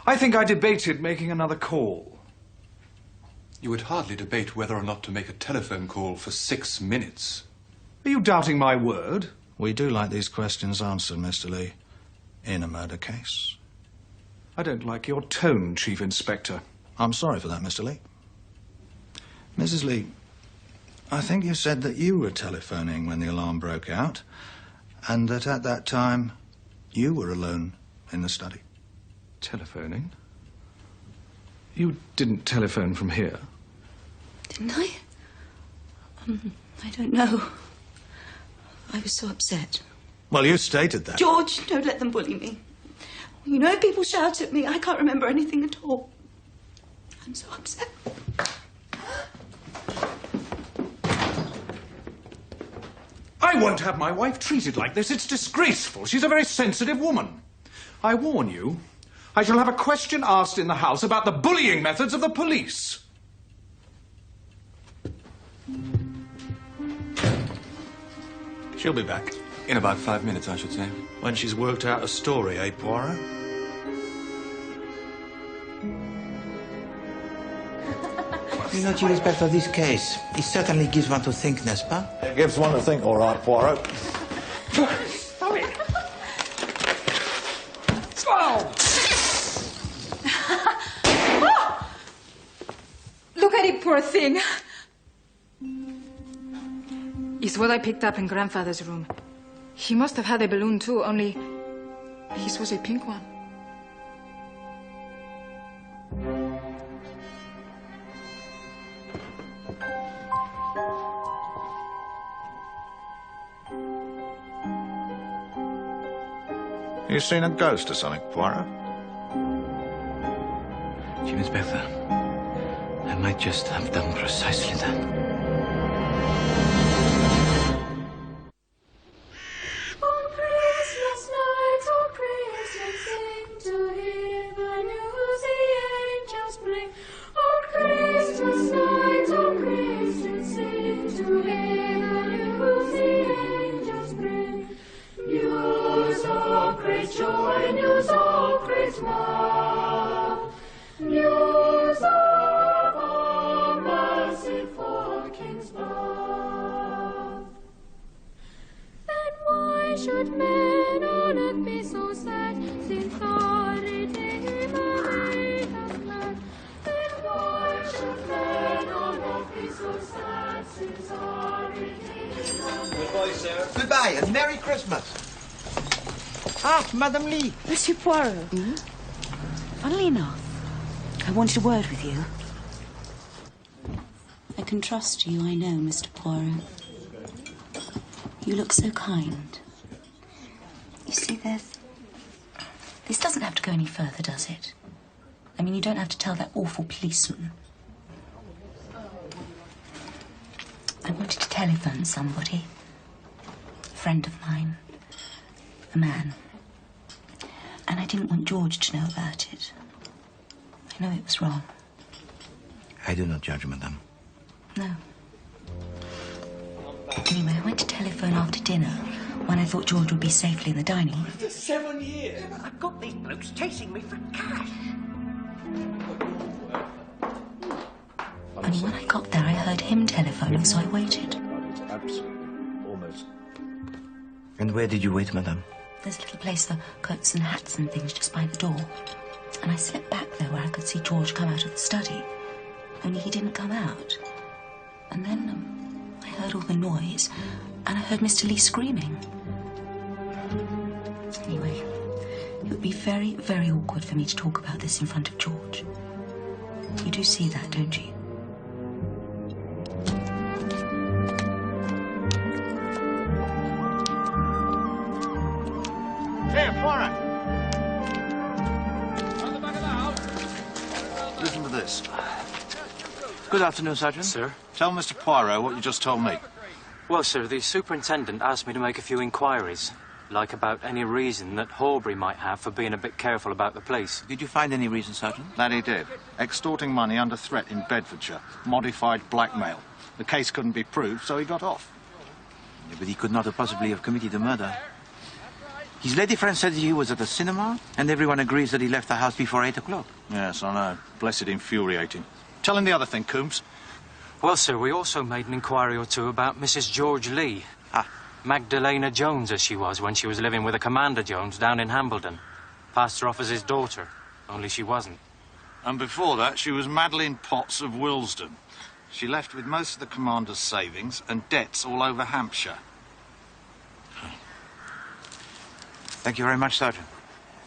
I think I debated making another call. You would hardly debate whether or not to make a telephone call for 6 minutes. Are you doubting my word? We do like these questions answered, Mr. Lee. In a murder case. I don't like your tone, Chief Inspector. I'm sorry for that, Mr. Lee. Mrs. Lee, I think you said that you were telephoning when the alarm broke out, and that at that time you were alone in the study. Telephoning? You didn't telephone from here? Didn't I? I don't know. I was so upset. Well, you stated that. George, don't let them bully me. You know, people shout at me. I can't remember anything at all. I'm so upset. I won't have my wife treated like this. It's disgraceful. She's a very sensitive woman. I warn you, I shall have a question asked in the house about the bullying methods of the police. She'll be back. In about 5 minutes, I should say. When she's worked out a story, eh, Poirot? You know, Chief Inspector, this case, it certainly gives one to think, n'est-ce pas? It gives one to think, all right, Poirot. Stop it! Oh! Look at it, poor thing. It's what I picked up in Grandfather's room. He must have had a balloon too, only his was a pink one. You seen a ghost or something, Poirot? Chief Inspector, I might just have done precisely that. Goodbye and Merry Christmas. Ah, Madame Lee. Monsieur Poirot. Funnily enough, I wanted a word with you. I can trust you, I know, Mr. Poirot. You look so kind. You see, this doesn't have to go any further, does it? I mean, you don't have to tell that awful policeman. I wanted to telephone somebody. A friend of mine. A man. And I didn't want George to know about it. I know it was wrong. I do not judge, madame. No. Anyway, I went to telephone after dinner when I thought George would be safely in the dining room. For 7 years. I've got these blokes chasing me for cash. Only when I got there, I heard him telephoning, so I waited. Almost. And where did you wait, madame? There's a little place for coats and hats and things just by the door. And I slipped back there where I could see George come out of the study. Only he didn't come out. And then I heard all the noise, and I heard Mr. Lee screaming. Anyway, it would be very, very awkward for me to talk about this in front of George. You do see that, don't you? Here, Poirot. Listen to this. Good afternoon, Sergeant. Sir? Tell Mr. Poirot what you just told me. Well, sir, the superintendent asked me to make a few inquiries, like about any reason that Horbury might have for being a bit careful about the police. Did you find any reason, Sergeant? That he did. Extorting money under threat in Bedfordshire. Modified blackmail. The case couldn't be proved, so he got off. But he could not have possibly have committed the murder. His lady friend said he was at the cinema, and everyone agrees that he left the house before 8 o'clock. Yes, I know. Blessed infuriating. Tell him the other thing, Coombs. Well, sir, we also made an inquiry or two about Mrs. George Lee. Magdalena Jones, as she was when she was living with a Commander Jones down in Hambledon. Passed her off as his daughter, only she wasn't. And before that, she was Madeline Potts of Willesden. She left with most of the Commander's savings and debts all over Hampshire. Thank you very much, Sergeant.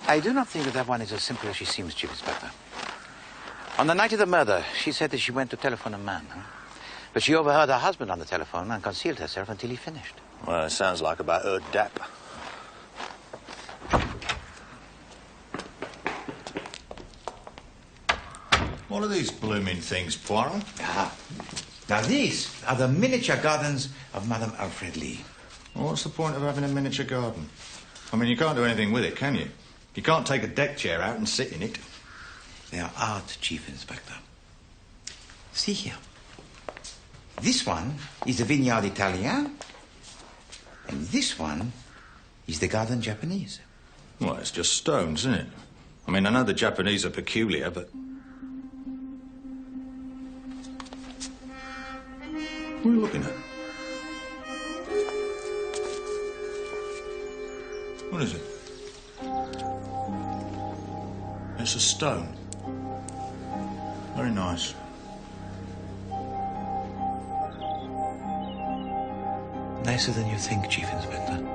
I do not think that one is as simple as she seems, Chief Inspector. On the night of the murder, she said that she went to telephone a man, but she overheard her husband on the telephone and concealed herself until he finished. Well, it sounds like about her dap. What are these blooming things, Poirot? Now, these are the miniature gardens of Madame Alfred Lee. Well, what's the point of having a miniature garden? I mean, you can't do anything with it, can you? You can't take a deck chair out and sit in it. They are art, Chief Inspector. See here. This one is the Vineyard Italien, and this one is the Garden Japanese. Well, it's just stones, isn't it? I mean, I know the Japanese are peculiar, but... What are you looking at? What is it? It's a stone. Very nice. Nicer than you think, Chief Inspector.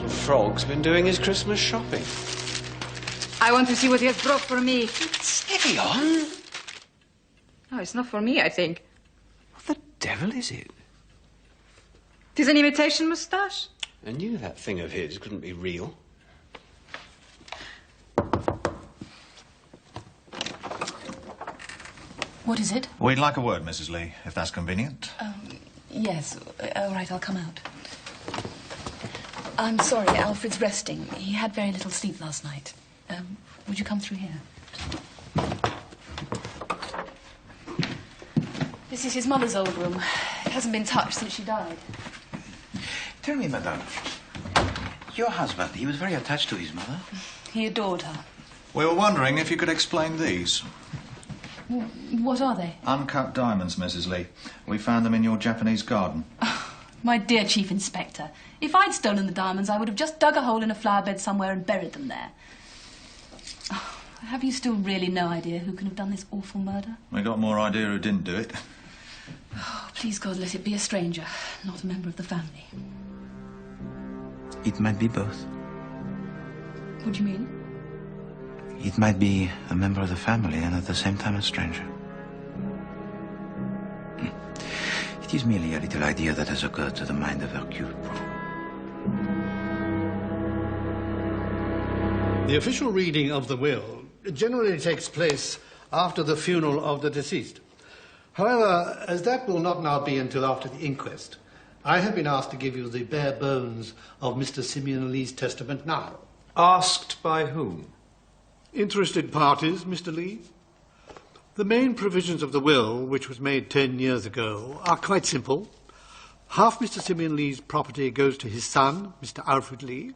Frog's been doing his Christmas shopping. I want to see what he has brought for me. Steady on. Oh, it's not for me, I think. What the devil is it? It is an imitation moustache. I knew that thing of his couldn't be real. What is it? We'd like a word, Mrs. Lee, if that's convenient. Yes. All right, I'll come out. I'm sorry, Alfred's resting. He had very little sleep last night. Would you come through here? This is his mother's old room. It hasn't been touched since she died. Tell me, madame, your husband, he was very attached to his mother. He adored her. We were wondering if you could explain these. What are they? Uncut diamonds, Mrs. Lee. We found them in your Japanese garden. My dear Chief Inspector, if I'd stolen the diamonds, I would have just dug a hole in a flower bed somewhere and buried them there. Oh, have you still really no idea who can have done this awful murder? We got more idea who didn't do it. Oh, please, God, let it be a stranger, not a member of the family. It might be both. What do you mean? It might be a member of the family and at the same time a stranger. It is merely a little idea that has occurred to the mind of Hercule Poirot. The official reading of the will generally takes place after the funeral of the deceased. However, as that will not now be until after the inquest, I have been asked to give you the bare bones of Mr. Simeon Lee's testament now. Asked by whom? Interested parties, Mr. Lee. The main provisions of the will, which was made 10 years ago, are quite simple. Half Mr. Simeon Lee's property goes to his son, Mr. Alfred Lee.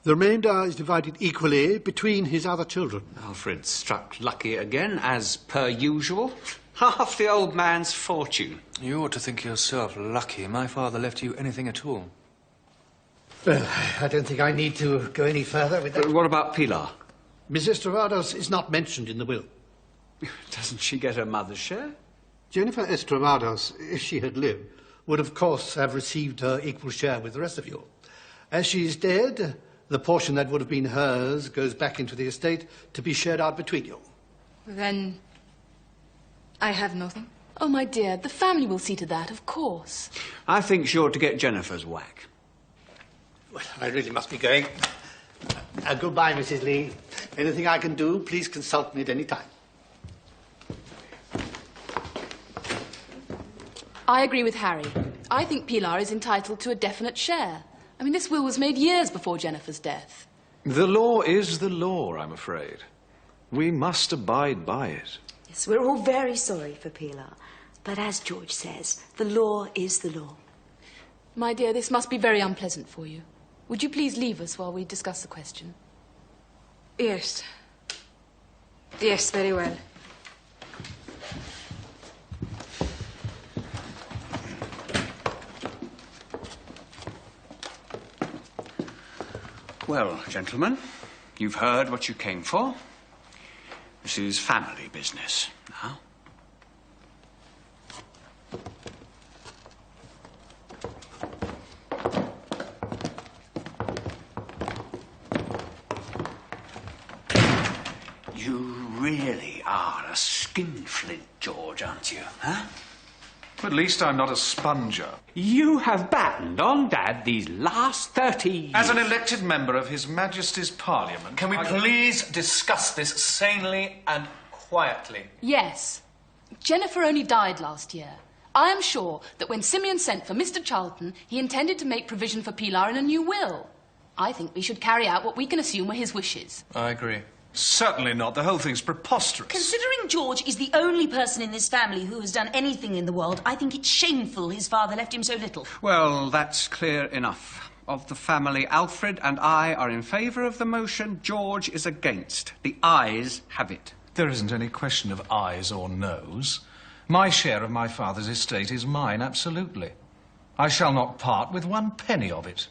The remainder is divided equally between his other children. Alfred struck lucky again, as per usual. Half the old man's fortune. You ought to think yourself lucky my father left you anything at all. Well, I don't think I need to go any further with that. But what about Pilar? Mrs. Travados is not mentioned in the will. Doesn't she get her mother's share? Jennifer Estravados, if she had lived, would of course have received her equal share with the rest of you. As she is dead, the portion that would have been hers goes back into the estate to be shared out between you. Then I have nothing. Oh, my dear, the family will see to that, of course. I think she ought to get Jennifer's whack. Well, I really must be going. Goodbye, Mrs. Lee. Anything I can do, please consult me at any time. I agree with Harry. I think Pilar is entitled to a definite share. I mean, this will was made years before Jennifer's death. The law is the law, I'm afraid. We must abide by it. Yes, we're all very sorry for Pilar. But as George says, the law is the law. My dear, this must be very unpleasant for you. Would you please leave us while we discuss the question? Yes. Yes, very well. Well, gentlemen, you've heard what you came for. This is family business now. You really are a skinflint, George, aren't you, huh? At least I'm not a sponger. You have battened on Dad these last 30 years. As an elected member of His Majesty's Parliament... Can we please discuss this sanely and quietly? Yes. Jennifer only died last year. I am sure that when Simeon sent for Mr. Charlton, he intended to make provision for Pilar in a new will. I think we should carry out what we can assume were his wishes. I agree. Certainly not. The whole thing's preposterous. Considering George is the only person in this family who has done anything in the world, I think it's shameful his father left him so little. Well, that's clear enough. Of the family, Alfred and I are in favour of the motion. George is against. The ayes have it. There isn't any question of ayes or noes. My share of my father's estate is mine, absolutely. I shall not part with 1 penny of it.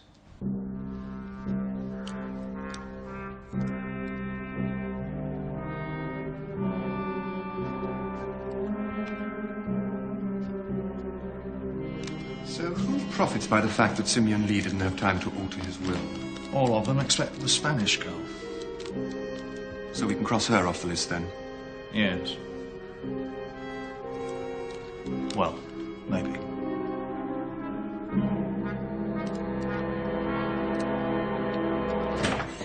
So who profits by the fact that Simeon Lee didn't have time to alter his will? All of them except the Spanish girl. So we can cross her off the list then? Yes. Well, maybe.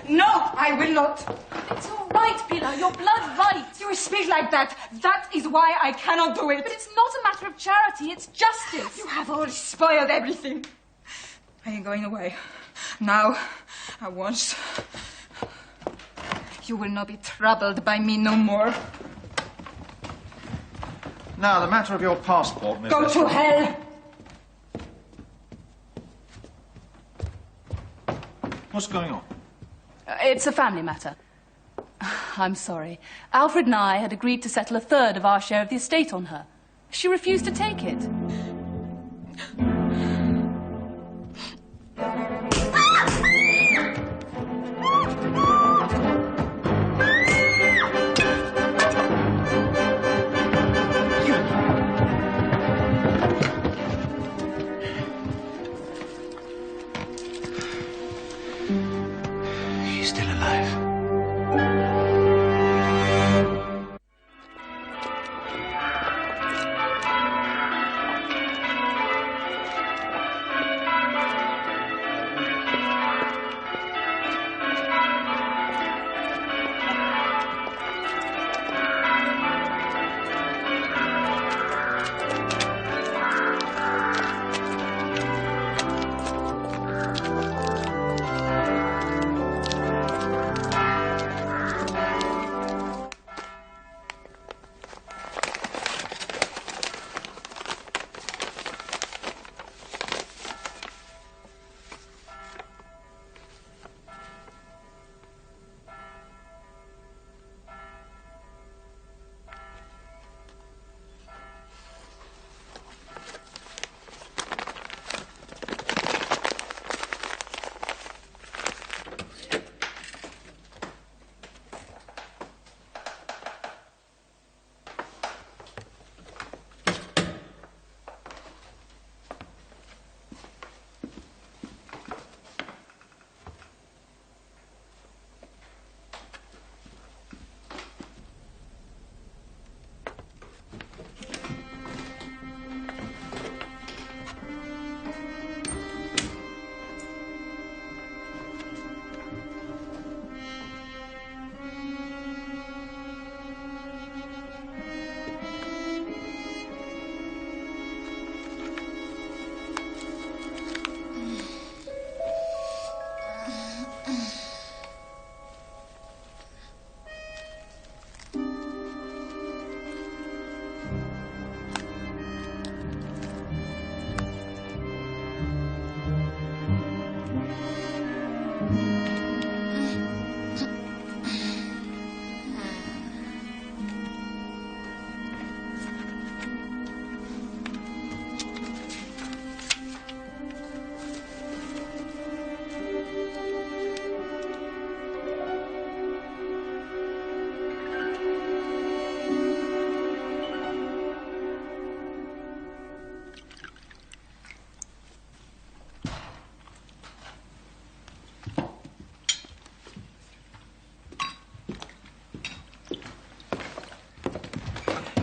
No, I will not. It's all right, Pilar. Your blood right. You speak like that. That is why I cannot do it. But it's not a matter of charity. It's justice. You have already spoiled everything. I am going away. Now, at once. You will not be troubled by me no more. Now, the matter of your passport, Miss... Go to hell! What's going on? It's a family matter. I'm sorry. Alfred and I had agreed to settle 1/3 of our share of the estate on her. She refused to take it. He's still alive.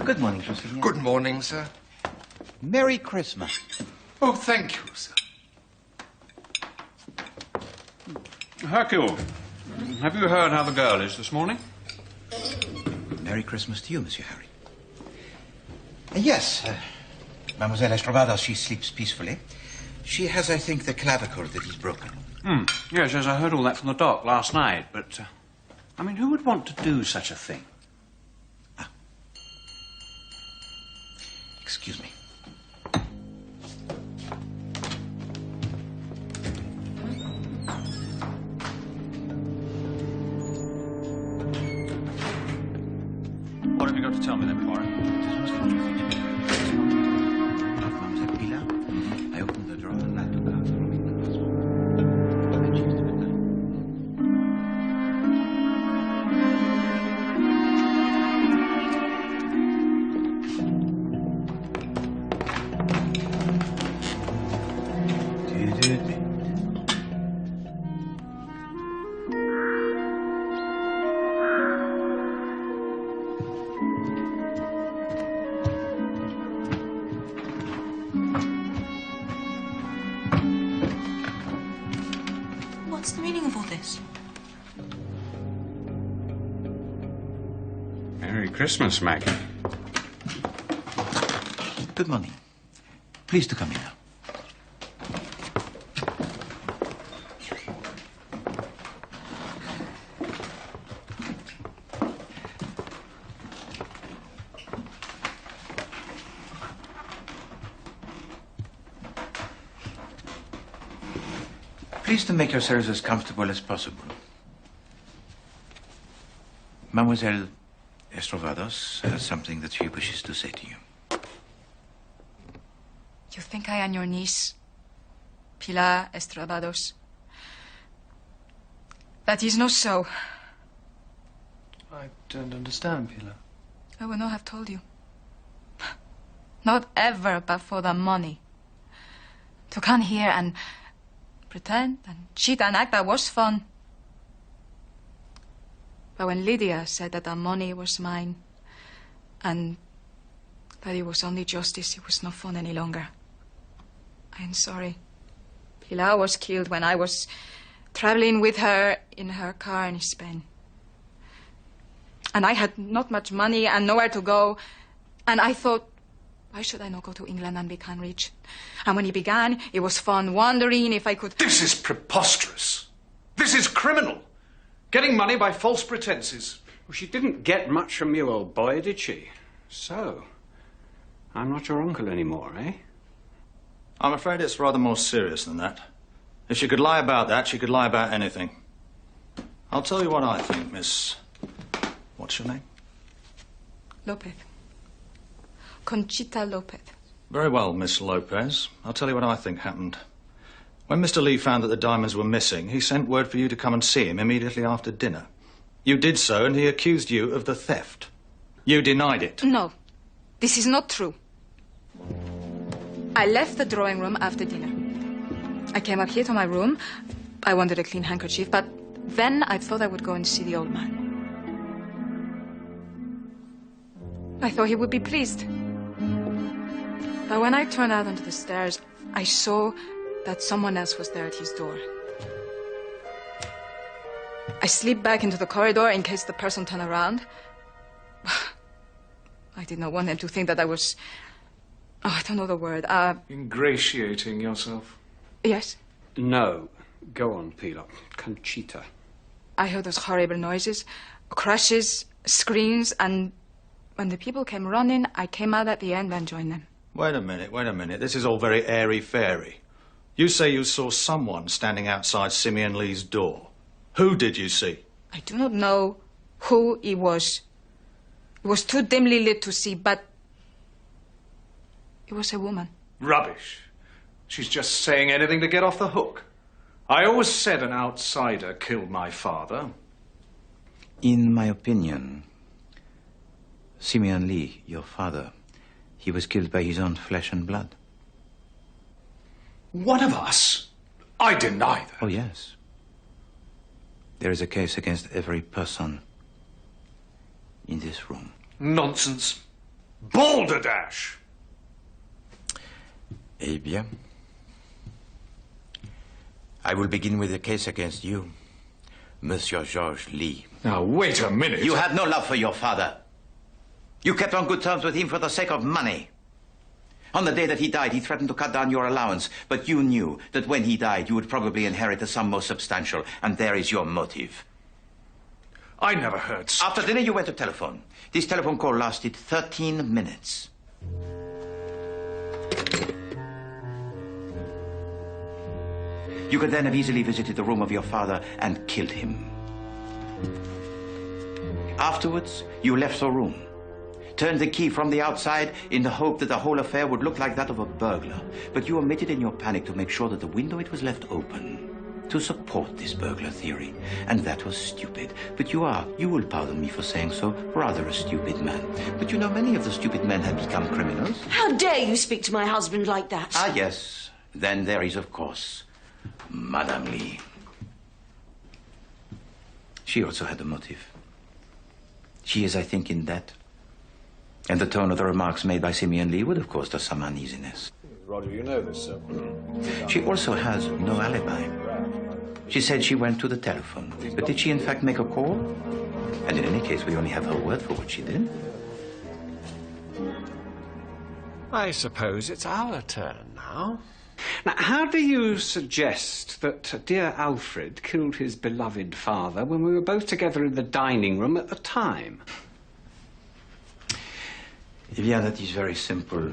Good morning, Joseph. Good morning, sir. Merry Christmas. Oh, thank you, sir. Hercule, have you heard how the girl is this morning? Merry Christmas to you, Monsieur Harry. Yes, Mademoiselle Estrovados, she sleeps peacefully. She has, I think, the clavicle that is broken. Yes, I heard all that from the doc last night, but, I mean, who would want to do such a thing? Excuse me. What have you got to tell me then, Poirot? Mademoiselle Pilar, I opened the drawer and I took out the ring in the husband. And she was with her. What's the meaning of all this? Merry Christmas, Maggie. Good morning. Please to come in now. Please to make yourselves as comfortable as possible. Mademoiselle Estrovados has something that she wishes to say to you. You think I am your niece, Pilar Estrovados? That is not so. I don't understand, Pilar. I would not have told you. Not ever, but for the money. To come here and pretend and cheat and act, that was fun. But when Lydia said that the money was mine and that it was only justice, it was not fun any longer. I am sorry. Pilar was killed when I was traveling with her in her car in Spain. And I had not much money and nowhere to go. And I thought, why should I not go to England and become rich? And when it began, it was fun wondering if I could... This is preposterous. This is criminal. Getting money by false pretenses. Well, she didn't get much from you, old boy, did she? So, I'm not your uncle anymore, eh? I'm afraid it's rather more serious than that. If she could lie about that, she could lie about anything. I'll tell you what I think, Miss... What's your name? Lopez. Conchita Lopez. Very well, Miss Lopez. I'll tell you what I think happened. When Mr. Lee found that the diamonds were missing, he sent word for you to come and see him immediately after dinner. You did so, and he accused you of the theft. You denied it. No, this is not true. I left the drawing room after dinner. I came up here to my room. I wanted a clean handkerchief, but then I thought I would go and see the old man. I thought he would be pleased. But when I turned out onto the stairs, I saw that someone else was there at his door. I slipped back into the corridor in case the person turned around. I did not want them to think that I was... Oh, I don't know the word. Ingratiating yourself. Yes? No. Go on, Pilar. Conchita. I heard those horrible noises, crashes, screams, and when the people came running, I came out at the end and joined them. Wait a minute. This is all very airy-fairy. You say you saw someone standing outside Simeon Lee's door. Who did you see? I do not know who it was. It was too dimly lit to see, but it was a woman. Rubbish. She's just saying anything to get off the hook. I always said an outsider killed my father. In my opinion, Simeon Lee, your father, he was killed by his own flesh and blood. One of us? I deny that. Oh, yes. There is a case against every person in this room. Nonsense. Balderdash! Eh bien. I will begin with the case against you, Monsieur Georges Lee. Now, wait a minute. You had no love for your father. You kept on good terms with him for the sake of money. On the day that he died, he threatened to cut down your allowance, but you knew that when he died, you would probably inherit a sum more substantial, and there is your motive. I never heard... After dinner, you went to telephone. This telephone call lasted 13 minutes. You could then have easily visited the room of your father and killed him. Afterwards, you left the room, turned the key from the outside in the hope that the whole affair would look like that of a burglar. But you omitted in your panic to make sure that the window it was left open to support this burglar theory. And that was stupid. But you will pardon me for saying so, rather a stupid man. But you know, many of the stupid men have become criminals. How dare you speak to my husband like that? Ah, yes. Then there is, of course, Madame Lee. She also had a motive. She is, I think, in debt. And the tone of the remarks made by Simeon Lee would have caused her some uneasiness. Roger, you know this, sir. She also has no alibi. She said she went to the telephone. But did she in fact make a call? And in any case, we only have her word for what she did. I suppose it's our turn now. Now, how do you suggest that dear Alfred killed his beloved father when we were both together in the dining room at the time? Eh bien, that is very simple,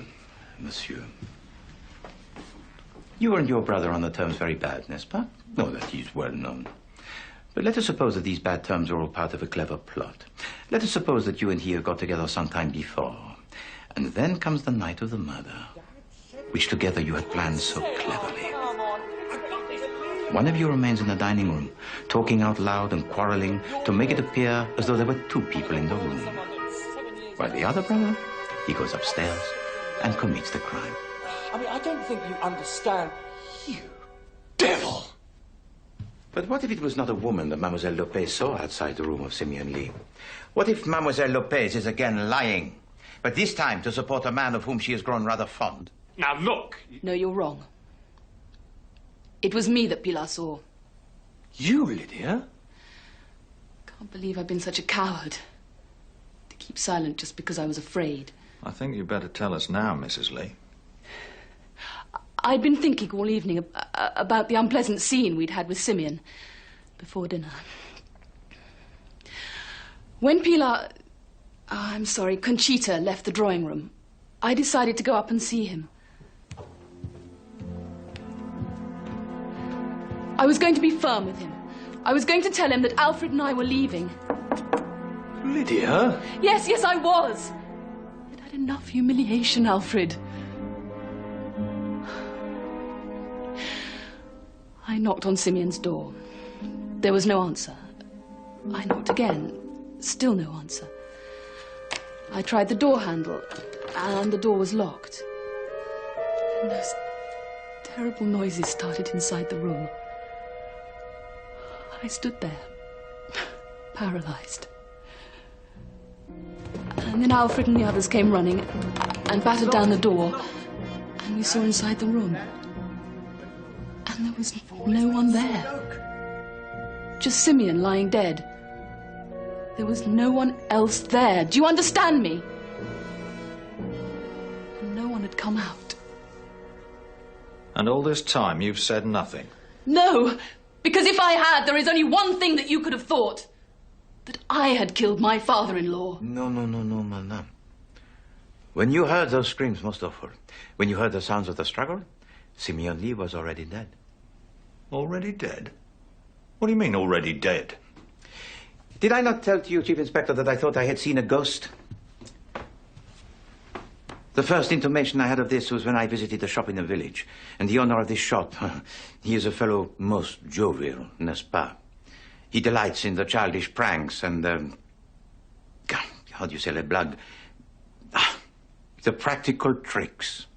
monsieur. You and your brother on the terms very bad, n'est-ce pas? No, that is well known. But let us suppose that these bad terms are all part of a clever plot. Let us suppose that you and he have got together some time before. And then comes the night of the murder, which together you had planned so cleverly. One of you remains in the dining room, talking out loud and quarreling to make it appear as though there were two people in the room. While the other brother, he goes upstairs and commits the crime. I mean, I don't think you understand. You devil! But what if it was not a woman that Mademoiselle Lopez saw outside the room of Simeon Lee? What if Mademoiselle Lopez is again lying, but this time to support a man of whom she has grown rather fond? Now, look. No, you're wrong. It was me that Pilar saw. You, Lydia? Can't believe I've been such a coward. To keep silent just because I was afraid. I think you'd better tell us now, Mrs. Lee. I'd been thinking all evening about the unpleasant scene we'd had with Simeon before dinner. When Pilar... I'm sorry, Conchita left the drawing room, I decided to go up and see him. I was going to be firm with him. I was going to tell him that Alfred and I were leaving. Lydia? Yes, I was. I'd had enough humiliation, Alfred. I knocked on Simeon's door. There was no answer. I knocked again. Still no answer. I tried the door handle, and the door was locked. And those terrible noises started inside the room. I stood there, paralyzed. And then Alfred and the others came running and battered down the door, and we saw inside the room. And there was no one there. Just Simeon lying dead. There was no one else there. Do you understand me? And no one had come out. And all this time you've said nothing? No, because if I had, there is only one thing that you could have thought. That I had killed my father-in-law. No, madame. When you heard those screams, most awful, when you heard the sounds of the struggle, Simeon Lee was already dead. Already dead? What do you mean, already dead? Did I not tell to you, Chief Inspector, that I thought I had seen a ghost? The first intimation I had of this was when I visited a shop in the village. And the owner of this shop, he is a fellow most jovial, n'est-ce pas? He delights in the childish pranks and, how do you say, les blagues? The practical tricks.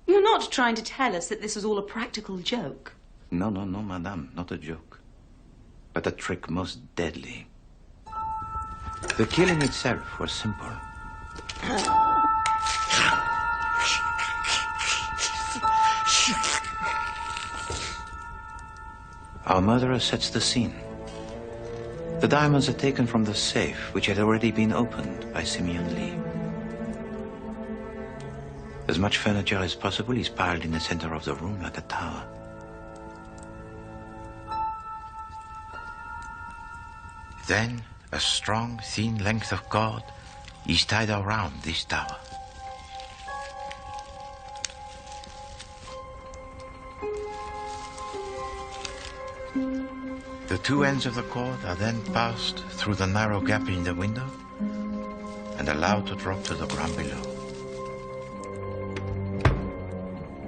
You're not trying to tell us that this was all a practical joke? No, madame, not a joke. But a trick most deadly. The killing itself was simple. Our murderer sets the scene. The diamonds are taken from the safe, which had already been opened by Simeon Lee. As much furniture as possible is piled in the center of the room like a tower. Then, a strong, thin length of cord is tied around this tower. The two ends of the cord are then passed through the narrow gap in the window and allowed to drop to the ground below.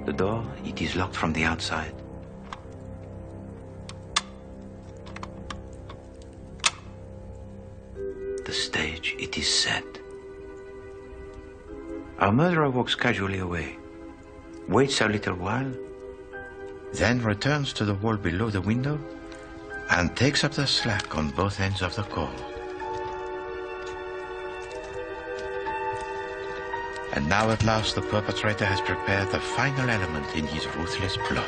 The door, it is locked from the outside. The stage, it is set. Our murderer walks casually away, waits a little while, then returns to the wall below the window and takes up the slack on both ends of the cord. And now at last the perpetrator has prepared the final element in his ruthless plot.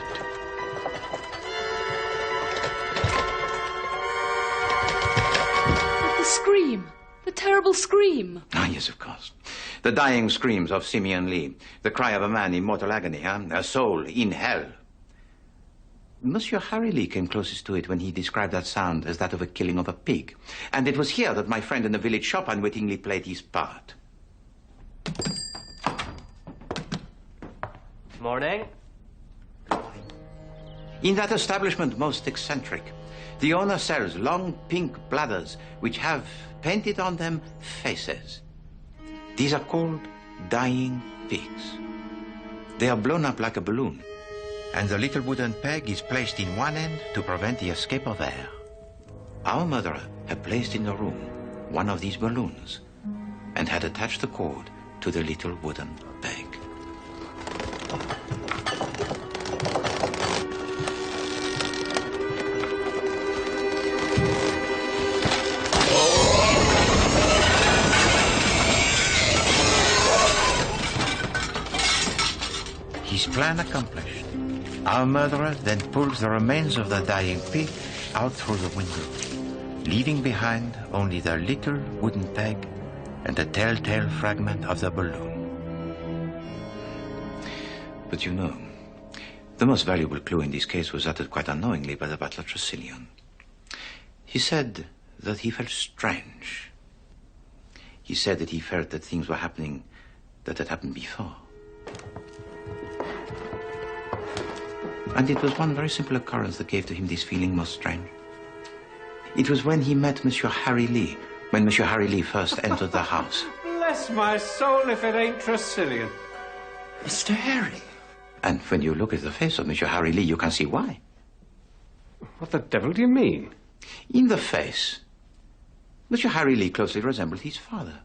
But the scream! The terrible scream! Ah, yes, of course. The dying screams of Simeon Lee. The cry of a man in mortal agony, a soul in hell. Monsieur Harry Lee came closest to it when he described that sound as that of a killing of a pig. And it was here that my friend in the village shop unwittingly played his part. Morning. In that establishment most eccentric, the owner sells long pink bladders which have painted on them faces. These are called dying pigs. They are blown up like a balloon, and the little wooden peg is placed in one end to prevent the escape of air. Our murderer had placed in the room one of these balloons and had attached the cord to the little wooden peg. His plan accomplished, our murderer then pulls the remains of the dying pig out through the window, leaving behind only the little wooden peg and the telltale fragment of the balloon. But you know, the most valuable clue in this case was uttered quite unknowingly by the butler Tressilian. He said that he felt strange. He said that he felt that things were happening that had happened before. And it was one very simple occurrence that gave to him this feeling most strange. It was when he met Monsieur Harry Lee, when Monsieur Harry Lee first entered the house. Bless my soul if it ain't Tressilian. Mr. Harry. And when you look at the face of Monsieur Harry Lee, you can see why. What the devil do you mean? In the face, Monsieur Harry Lee closely resembled his father.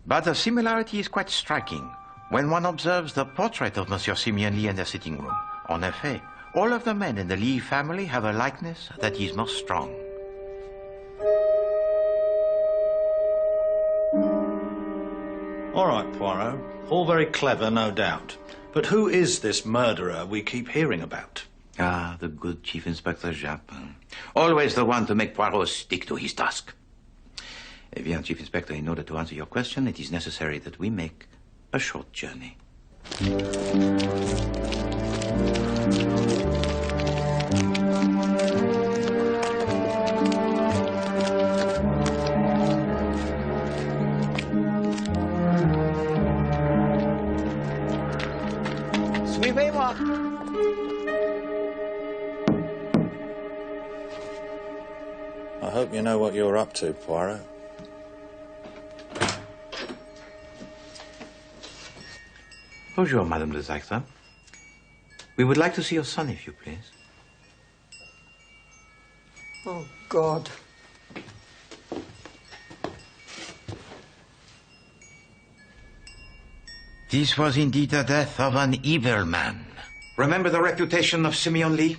But the similarity is quite striking when one observes the portrait of Monsieur Simeon Lee in the sitting room. En effet, all of the men in the Lee family have a likeness that is most strong. All right, Poirot. All very clever, no doubt. But who is this murderer we keep hearing about? Ah, the good Chief Inspector Japin. Always the one to make Poirot stick to his task. Eh bien, Chief Inspector, in order to answer your question, it is necessary that we make a short journey. Suivez-moi. I hope you know what you're up to, Poirot. Bonjour, Madame the Director. We would like to see your son, if you please. Oh, God. This was indeed the death of an evil man. Remember the reputation of Simeon Lee?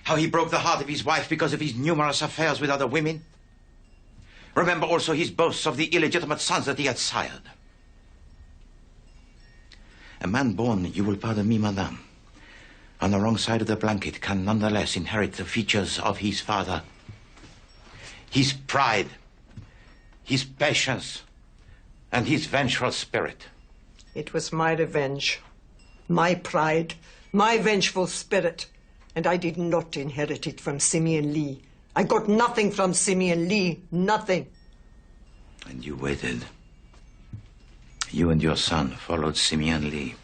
How he broke the heart of his wife because of his numerous affairs with other women? Remember also his boasts of the illegitimate sons that he had sired. A man born, you will pardon me, madame, on the wrong side of the blanket can nonetheless inherit the features of his father. His pride, his patience, and his vengeful spirit. It was my revenge, my pride, my vengeful spirit, and I did not inherit it from Simeon Lee. I got nothing from Simeon Lee, nothing. And you waited. You and your son followed Simeon Lee,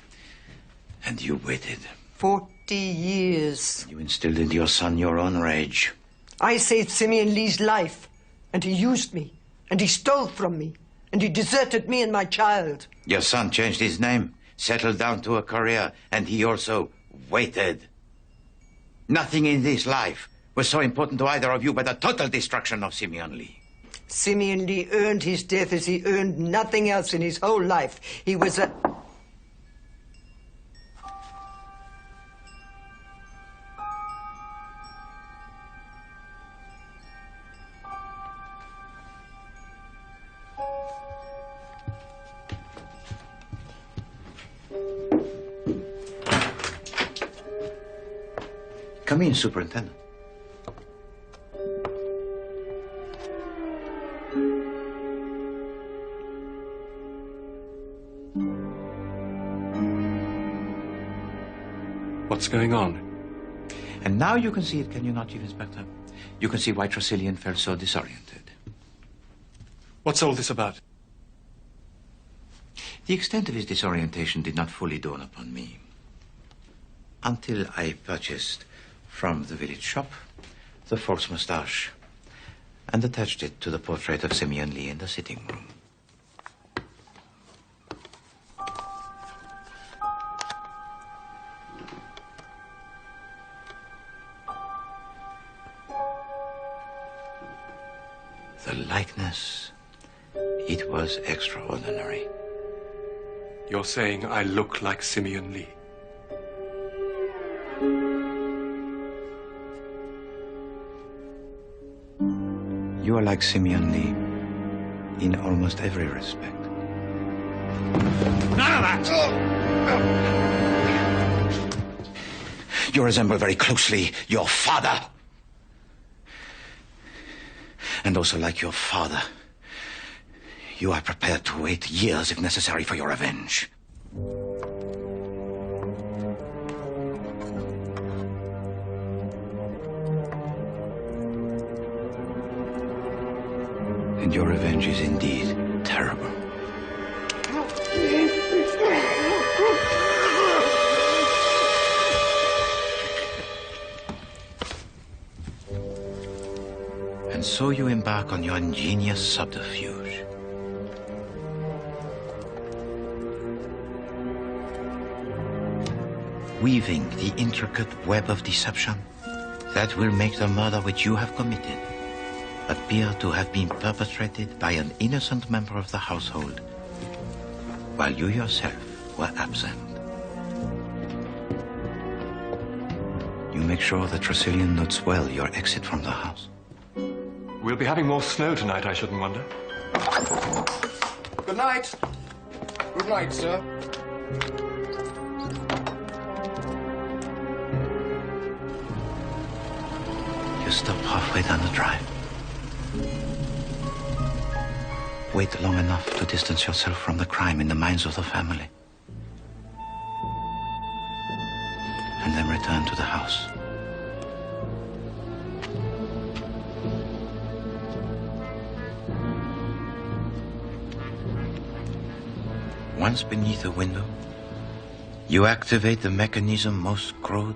and you waited. 40 years. You instilled into your son your own rage. I saved Simeon Lee's life, and he used me, and he stole from me, and he deserted me and my child. Your son changed his name, settled down to a career, and he also waited. Nothing in this life was so important to either of you but the total destruction of Simeon Lee. Simeon Lee earned his death as he earned nothing else in his whole life. He was a... Come in, Superintendent. What's going on? And now you can see it, can you not, Chief Inspector? You can see why Tresillian felt so disoriented. What's all this about? The extent of his disorientation did not fully dawn upon me until I purchased from the village shop the false moustache and attached it to the portrait of Simeon Lee in the sitting room. The likeness, it was extraordinary. You're saying I look like Simeon Lee? You are like Simeon Lee in almost every respect. None of that! You resemble very closely your father. And also like your father, you are prepared to wait years if necessary for your revenge. And your revenge is indeed terrible. And so you embark on your ingenious subterfuge. Weaving the intricate web of deception that will make the murder which you have committed appear to have been perpetrated by an innocent member of the household, while you yourself were absent. You make sure that Tresillian notes well your exit from the house. We'll be having more snow tonight, I shouldn't wonder. Good night. Good night, sir. You stop halfway down the drive. Wait long enough to distance yourself from the crime in the minds of the family. And then return to the house. Once beneath the window, you activate the mechanism most crude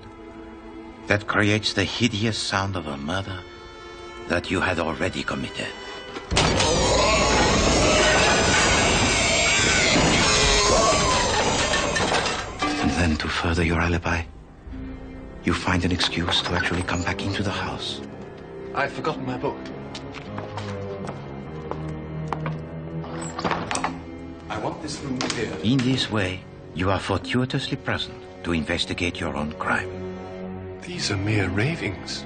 that creates the hideous sound of a murder that you had already committed. And then, to further your alibi, you find an excuse to actually come back into the house. I'd forgotten my book. I want this room cleared. In this way, you are fortuitously present to investigate your own crime. These are mere ravings.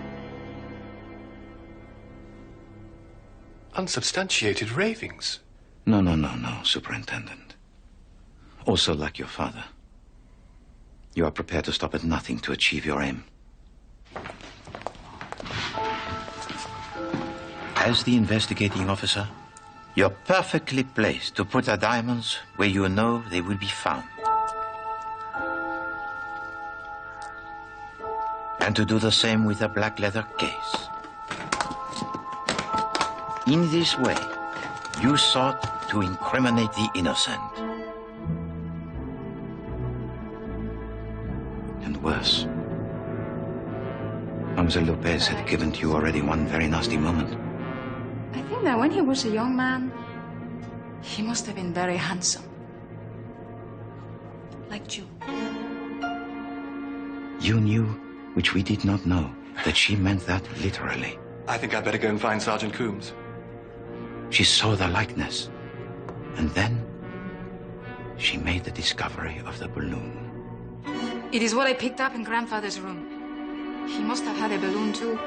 Unsubstantiated ravings. No, Superintendent. Also like your father. You are prepared to stop at nothing to achieve your aim. As the investigating officer, you're perfectly placed to put the diamonds where you know they will be found. And to do the same with a black leather case. In this way, you sought to incriminate the innocent. And worse, Mademoiselle Lopez had given to you already one very nasty moment. I think that when he was a young man, he must have been very handsome. Like you. You knew, which we did not know, that she meant that literally. I think I'd better go and find Sergeant Coombs. She saw the likeness, and then she made the discovery of the balloon. It is what I picked up in Grandfather's room. He must have had a balloon too.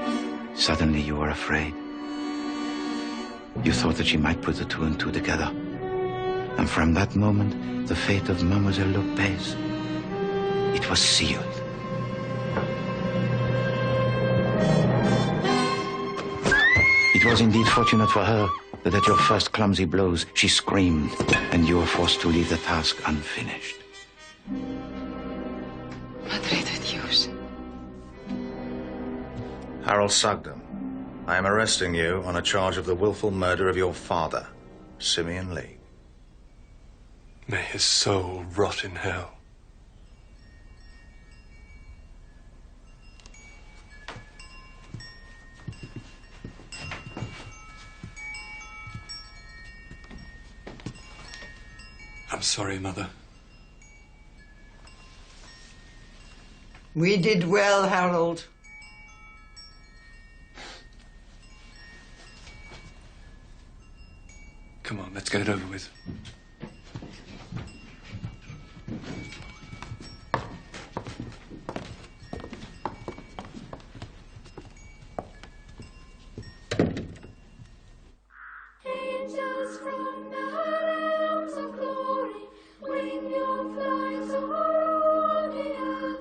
Suddenly you were afraid. You thought that she might put the two and two together. And from that moment, the fate of Mademoiselle Lopez, it was sealed. It was indeed fortunate for her that at your first clumsy blows, she screamed, and you were forced to leave the task unfinished. Madre de Dios. Harold Sugden, I am arresting you on a charge of the willful murder of your father, Simeon Lee. May his soul rot in hell. I'm sorry, Mother. We did well, Harold. Come on, let's get it over with. Angels from the realms of glory, wing your flights o'er the earth.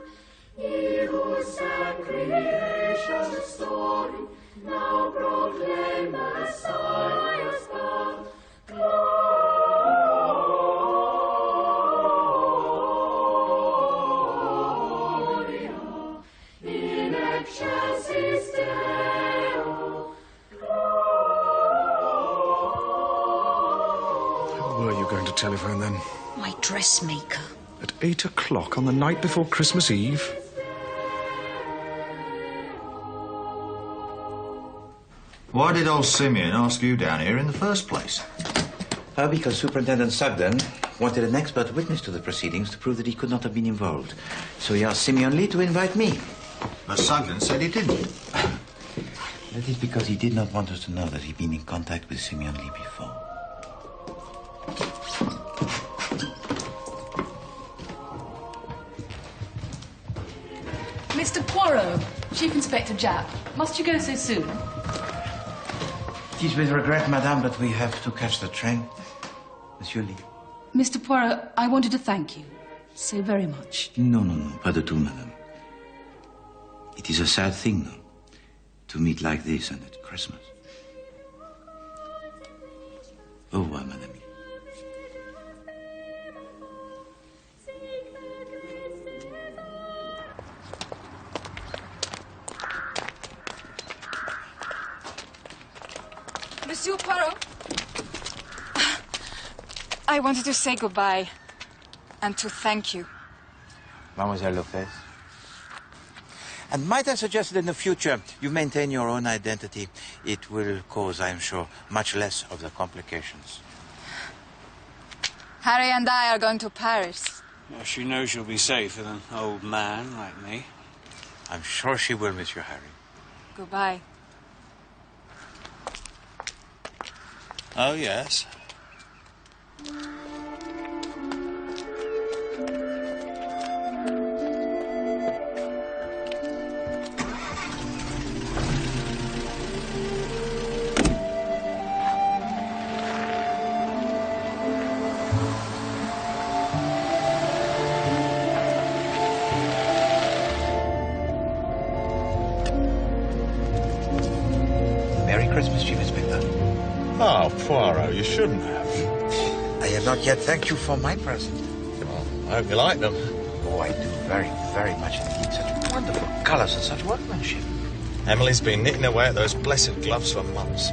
Ye who sang creation's story, now proclaim Messiah's birth. Gloria in excelsis Deo. Who were you going to telephone then? My dressmaker. At 8 o'clock on the night before Christmas Eve? Why did old Simeon ask you down here in the first place? Because Superintendent Sugden wanted an expert witness to the proceedings to prove that he could not have been involved. So he asked Simeon Lee to invite me. But Sugden said he didn't. That is because he did not want us to know that he'd been in contact with Simeon Lee before. Mr. Poirot, Chief Inspector Japp, must you go so soon? It is with regret, madame, but we have to catch the train. Monsieur Lee. Mr. Poirot, I wanted to thank you so very much. No, pas du tout, madame. It is a sad thing, though, to meet like this and at Christmas. Au revoir, madame. Monsieur Poirot, I wanted to say goodbye and to thank you. Mademoiselle Lopez. And might I suggest that in the future you maintain your own identity? It will cause, I am sure, much less of the complications. Harry and I are going to Paris. Well, she knows she'll be safe with an old man like me. I'm sure she will, Monsieur Harry. Goodbye. Oh, yes. Christmas, Chief Inspector. Oh, Poirot, you shouldn't have. I have not yet thanked you for my present. Well, I hope you like them. Oh, I do very, very much indeed. Such wonderful colours and such workmanship. Emily's been knitting away at those blessed gloves for months.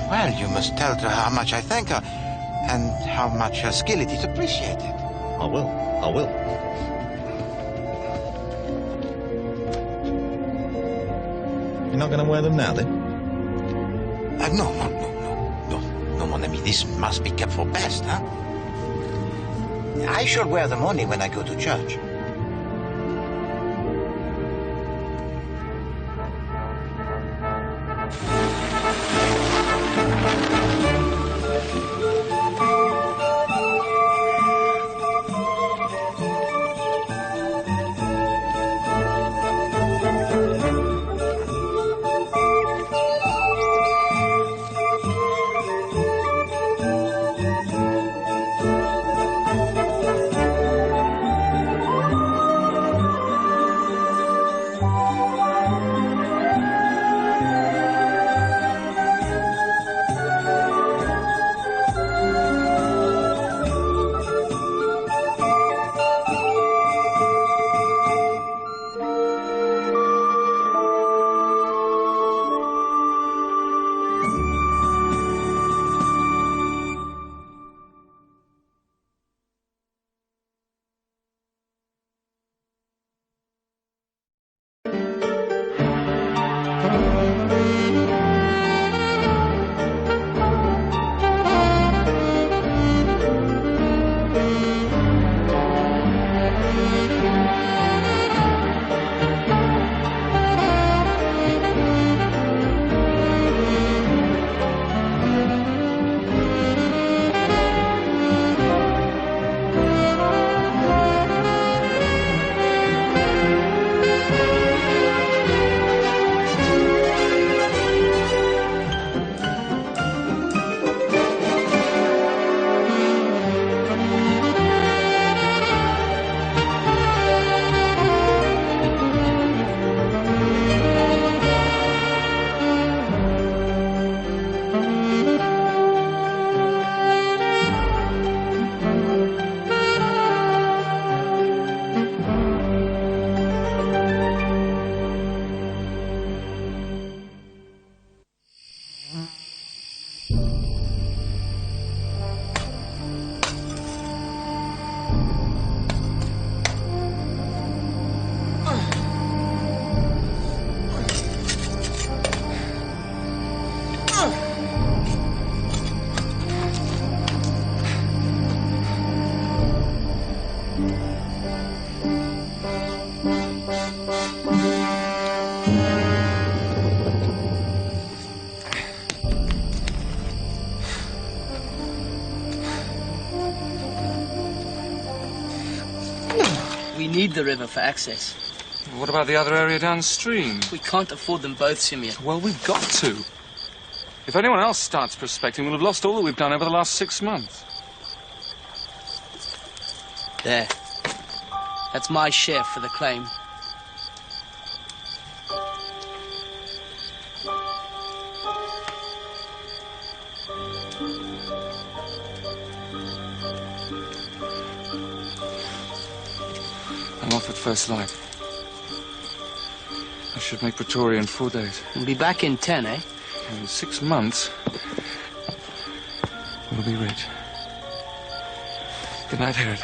Well, you must tell her how much I thank her and how much her skill it is appreciated. I will. I will. You're not going to wear them now, then? No, mon ami. This must be kept for best, huh? I shall wear them only when I go to church. We need the river for access. What about the other area downstream? We can't afford them both, Simeon. Well, we've got to. If anyone else starts prospecting, we'll have lost all that we've done over the last 6 months. There. That's my share for the claim. I'm off at first light. I should make Pretoria in 4 days. We'll be back in 10, eh? In 6 months, we'll be rich. Good night, Herod.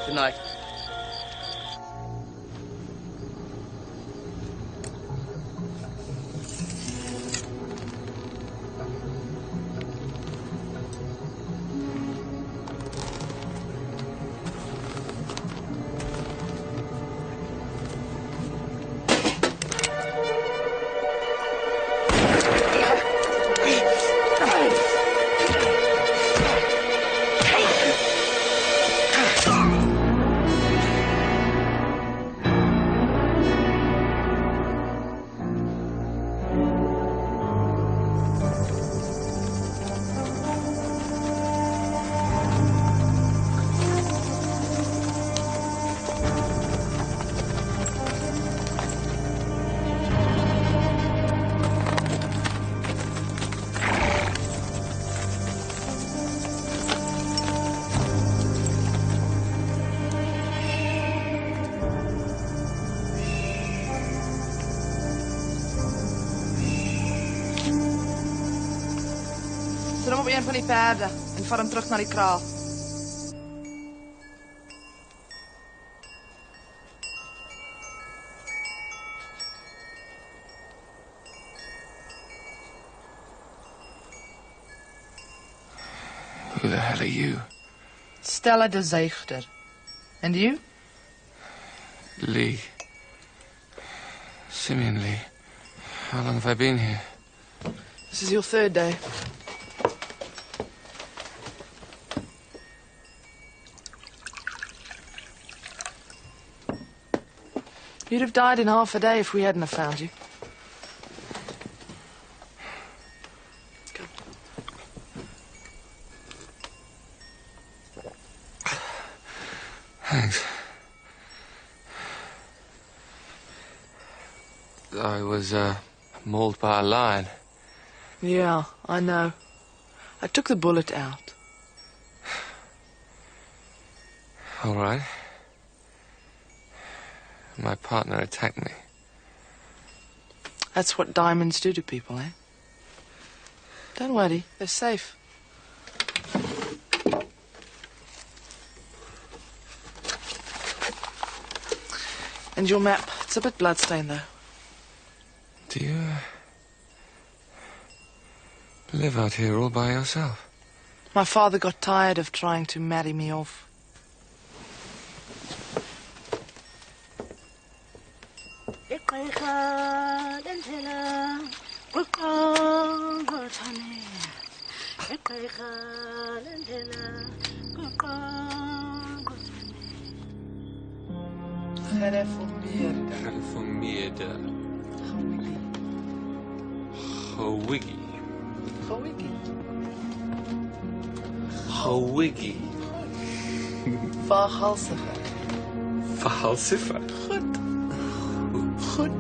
Good night. op een van die perde en vat hom terug na die kraal. Who the hell are you? Stella de Zeugder. And you? Lee. Simeon Lee. How long have I been here? This is your third day. You'd have died in half a day if we hadn't have found you. Thanks. I was, mauled by a lion. Yeah, I know. I took the bullet out. All right. My partner attacked me. That's what diamonds do to people, eh? Don't worry, they're safe. And your map, it's a bit bloodstained, though. Do you, live out here all by yourself? My father got tired of trying to marry me off. Gereformeerde. Gewiggy. Gewiggy. Verhalsige. Verhalsifer. Goed. Goed.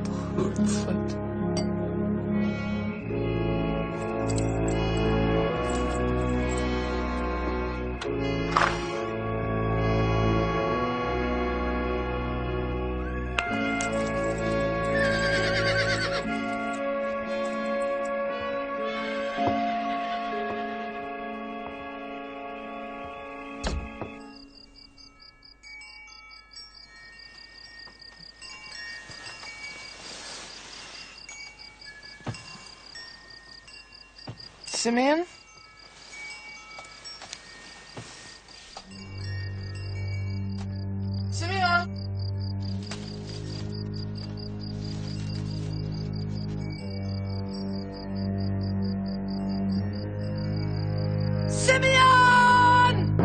Simeon? Simeon? Simeon!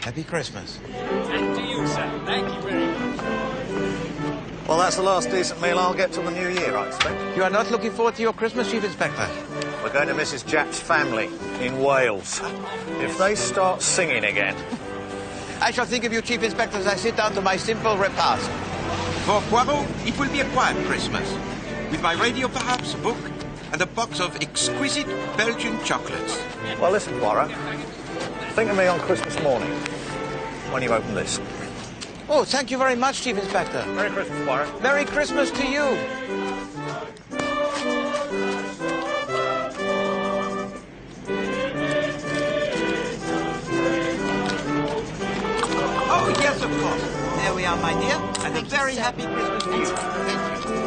Happy Christmas. And to you, sir. Thank you very much. Well, that's the last decent meal I'll get till the new year, I expect. You are not looking forward to your Christmas, Chief Inspector? We're going to Mrs. Japp's family in Wales. If they start singing again... I shall think of you, Chief Inspector, as I sit down to my simple repast. For Poirot, it will be a quiet Christmas. With my radio, perhaps, a book, and a box of exquisite Belgian chocolates. Well, listen, Poirot. Think of me on Christmas morning, when you open this. Oh, thank you very much, Chief Inspector. Merry Christmas, Poirot. Merry Christmas to you. Oh, yes, of course. There we are, my dear. And a very happy Christmas to you. Thank you.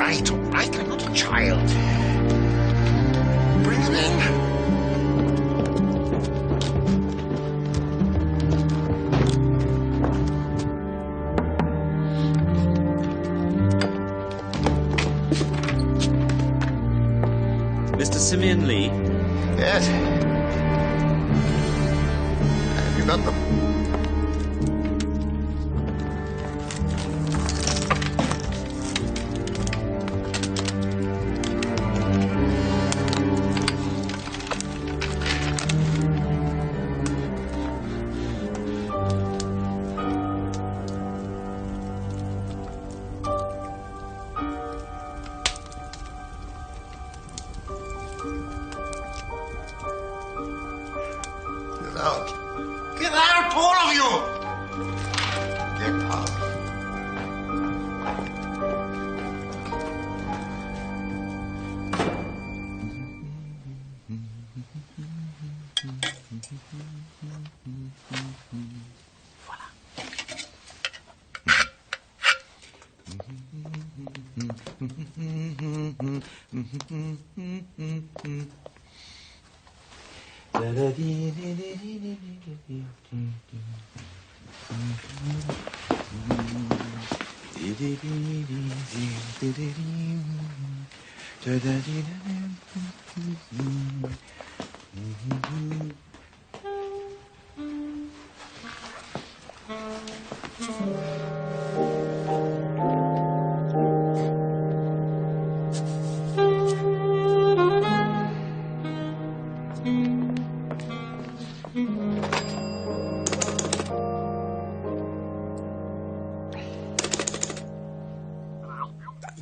right, all right. I'm not a child. Bring him in. Mr. Simeon Lee? Yes. Have you got them? Get out, all of you! Get out.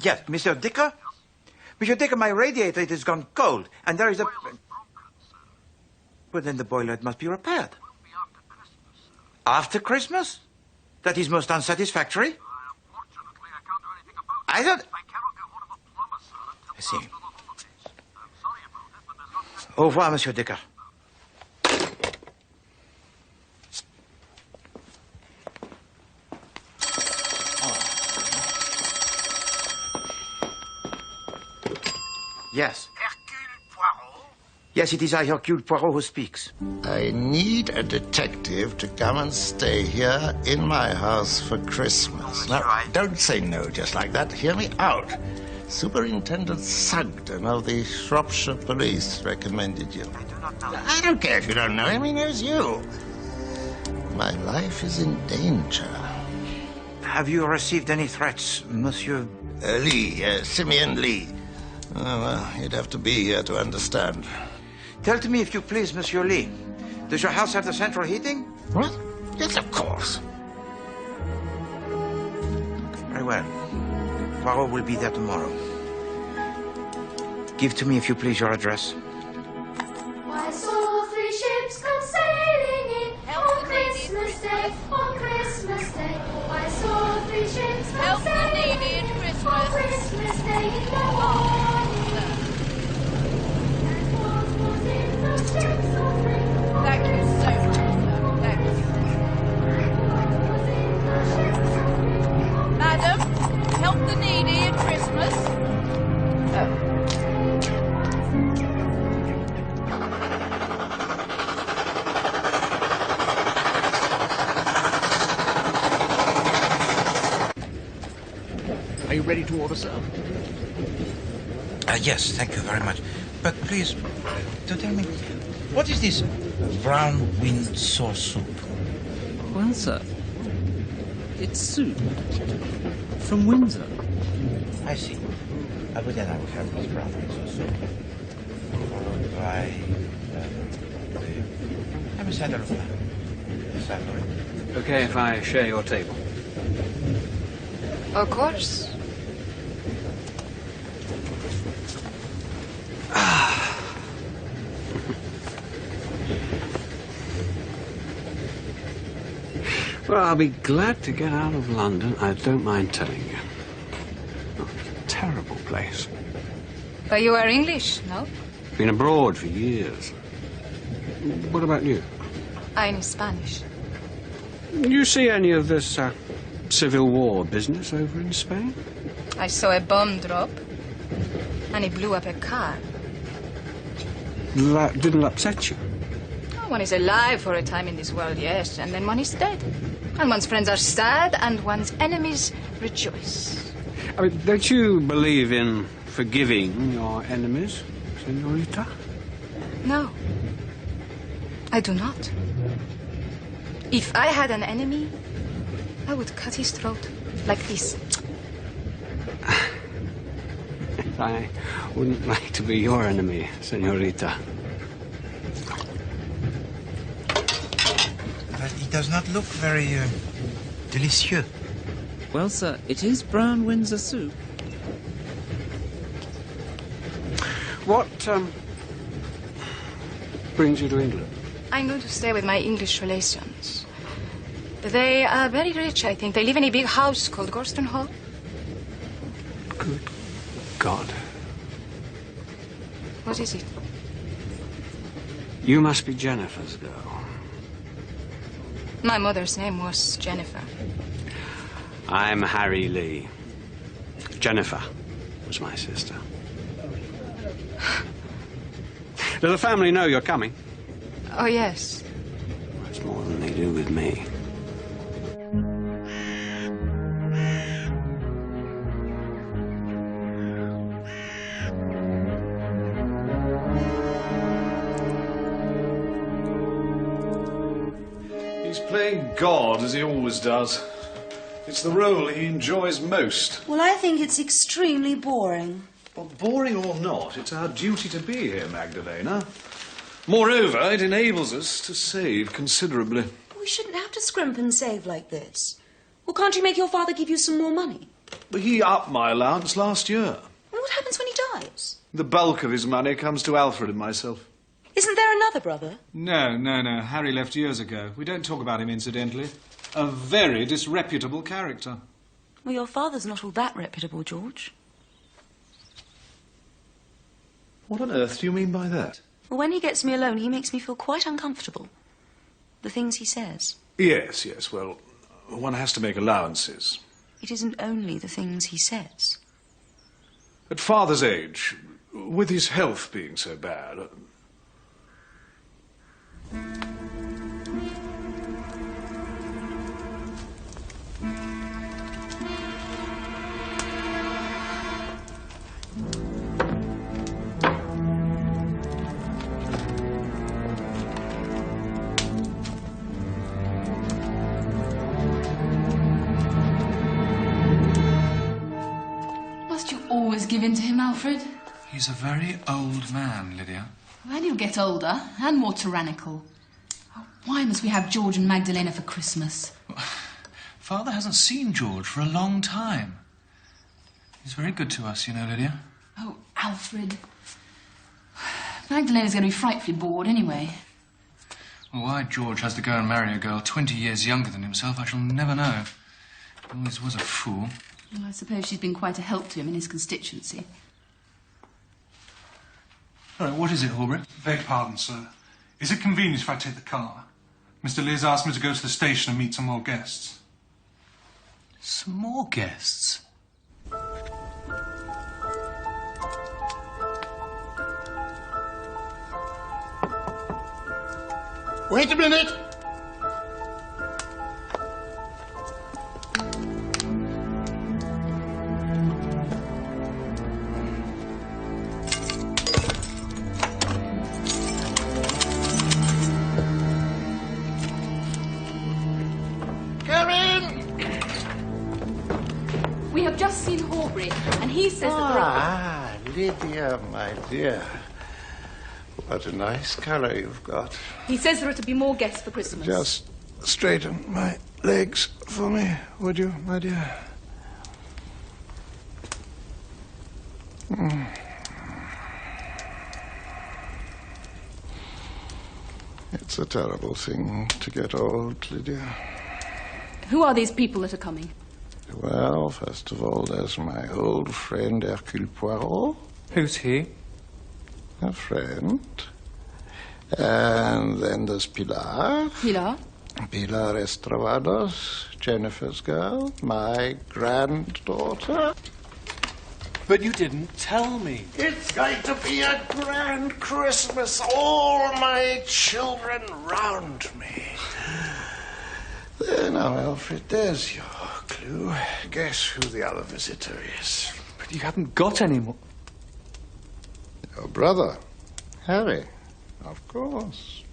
Yes, Mr. Dicker? Mr. Dicker, my radiator, it has gone cold, and there is a... Well, then the boiler must be repaired. After Christmas? That is most unsatisfactory. I don't... I see. Au revoir, Monsieur Dicker. Yes. Hercule Poirot? Yes, it is I, Hercule Poirot, who speaks. I need a detective to come and stay here in my house for Christmas. Now, don't say no just like that. Hear me out. Superintendent Sugden of the Shropshire Police recommended you. I do not know. I don't care if you don't know him. He knows you. My life is in danger. Have you received any threats, Monsieur? Lee, Simeon Lee. Oh, well, you'd have to be here to understand. Tell to me, if you please, Monsieur Lee. Does your house have the central heating? What? Yes, of course. Very well. Poirot will be there tomorrow. Give to me, if you please, your address. I saw 3 ships come sailing in on Christmas Day, on Christmas Day. I saw 3 ships come sailing in on Christmas Day in the morning. And what was in the ships of 3? Thank you so much, sir. Thank you. What was in the ships of 3? Madam, help the needy at Christmas. Oh. Are you ready to order, sir? Yes, thank you very much. But please, do tell me, what is this brown Windsor soup? Well, sir, it's soup from Windsor. I see. But then I will have this brown Windsor soup. Followed by... have a saddle of salad. Okay, if I share your table. Of course. Well, I'll be glad to get out of London, I don't mind telling you. Oh, it's a terrible place. But you are English, no? Been abroad for years. What about you? I'm Spanish. You see any of this Civil War business over in Spain? I saw a bomb drop, and he blew up a car. That didn't upset you? Oh, one is alive for a time in this world, yes, and then one is dead. And one's friends are sad, and one's enemies rejoice. I mean, don't you believe in forgiving your enemies, Senorita? No, I do not. If I had an enemy, I would cut his throat like this. I wouldn't like to be your enemy, Senorita. But it does not look very delicious. Well, sir, it is brown Windsor soup. What brings you to England? I'm going to stay with my English relations. They are very rich, I think. They live in a big house called Gorston Hall. Good God. What is it? You must be Jennifer's girl. My mother's name was Jennifer. I'm Harry Lee. Jennifer was my sister. Does the family know you're coming? Oh, yes. That's more than they do with me. He's playing God, as he always does. It's the role he enjoys most. Well, I think it's extremely boring. Well, boring or not, it's our duty to be here, Magdalena. Moreover, it enables us to save considerably. We shouldn't have to scrimp and save like this. Well, can't you make your father give you some more money? But he upped my allowance last year. And what happens when he dies? The bulk of his money comes to Alfred and myself. Isn't there another brother? No. Harry left years ago. We don't talk about him incidentally. A very disreputable character. Well, your father's not all that reputable, George. What on earth do you mean by that? Well, when he gets me alone, he makes me feel quite uncomfortable. The things he says. Yes, well, one has to make allowances. It isn't only the things he says. At father's age, with his health being so bad... Must you always give in to him, Alfred? He's a very old man, Lydia. Well, he'll get older and more tyrannical. Oh, why must we have George and Magdalena for Christmas? Father hasn't seen George for a long time. He's very good to us, you know, Lydia. Oh, Alfred. Magdalena's going to be frightfully bored anyway. Well, why George has to go and marry a girl 20 years younger than himself, I shall never know. He always was a fool. Well, I suppose she's been quite a help to him in his constituency. All right, what is it, Horbury? Beg pardon, sir. Is it convenient if I take the car? Mr. Lee's asked me to go to the station and meet some more guests. Some more guests? Wait a minute! We have just seen Horbury, and he says that Lydia, my dear. What a nice colour you've got. he says there are to be more guests for Christmas. Just straighten my legs for me, would you, my dear? It's a terrible thing to get old, Lydia. Who are these people that are coming? Well, first of all, there's my old friend Hercule Poirot. Who's he? A friend. And then there's Pilar. Pilar? Pilar Estravados, Jennifer's girl, my granddaughter. But you didn't tell me. It's going to be a grand Christmas. All my children round me. There now, Alfred, there's your clue. Guess who the other visitor is. But you haven't got any more. Your brother, Harry, of course.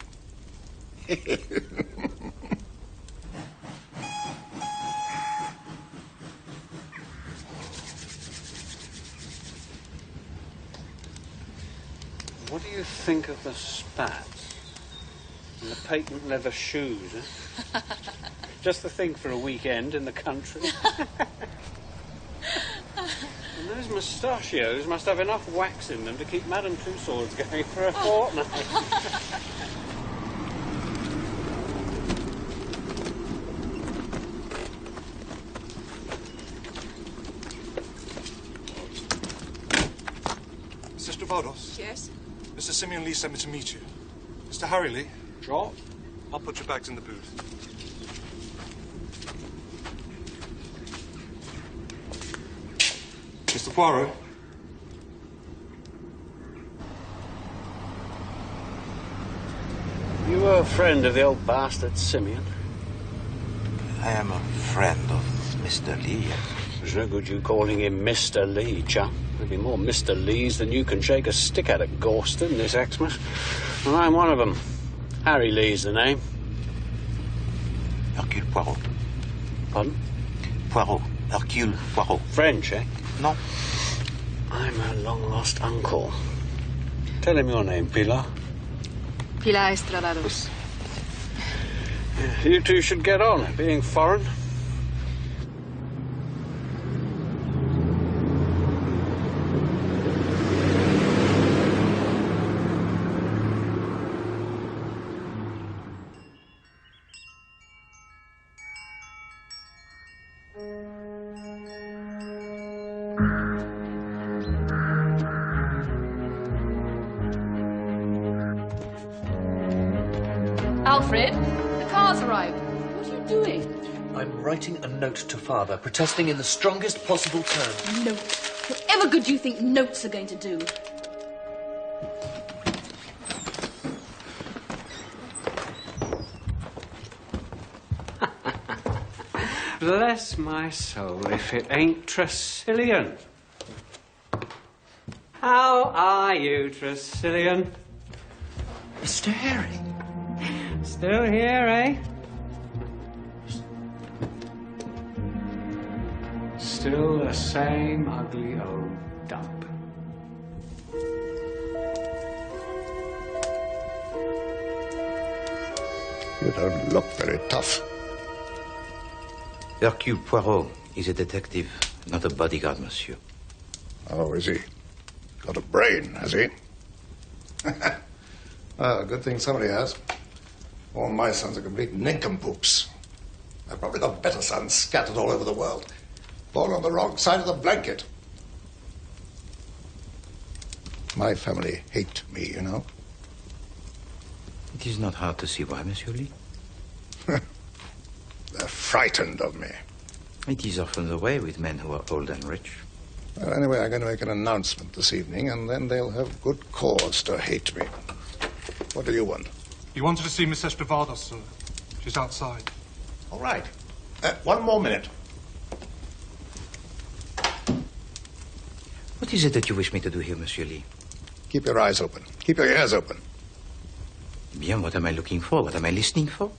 What do you think of the spats? And the patent leather shoes, eh? Just the thing for a weekend in the country. And those mustachios must have enough wax in them to keep Madame Tussauds going for a fortnight. Sister Vardos? Yes? Mr. Simeon Lee sent me to meet you. Mr. Harry Lee? Sure. I'll put your bags in the booth. Mr. Poirot? You were a friend of the old bastard Simeon? I am a friend of Mr. Lee. There's no good you calling him Mr. Lee, chum. There'll be more Mr. Lees than you can shake a stick at Gorston this Xmas. And I'm one of them. Harry Lee's the name. Hercule Poirot. Pardon? Poirot. Hercule Poirot. French, eh? No. I'm a long-lost uncle. Tell him your name, Pilar. Pilar Estradados. You two should get on, being foreign. Alfred, the car's arrived. What are you doing? I'm writing a note to Father, protesting in the strongest possible terms. Note. Whatever good do you think notes are going to do? Bless my soul, if it ain't Tresillian. How are you, Tresillian? Mr. Harry. Still here, eh? Still the same ugly old dump. You don't look very tough. Hercule Poirot is a detective, not a bodyguard, monsieur. Oh, is he? Got a brain, has he? Good thing somebody has. All my sons are complete nincompoops. I've probably got better sons scattered all over the world. Born on the wrong side of the blanket. My family hate me, you know. It is not hard to see why, Monsieur Lee. They're frightened of me. It is often the way with men who are old and rich. Well, anyway, I'm going to make an announcement this evening, and then they'll have good cause to hate me. What do you want? You wanted to see Miss Estravados, sir. She's outside. All right. One more minute. What is it that you wish me to do here, Monsieur Lee? Keep your eyes open. Keep your ears open. Bien, what am I looking for? What am I listening for?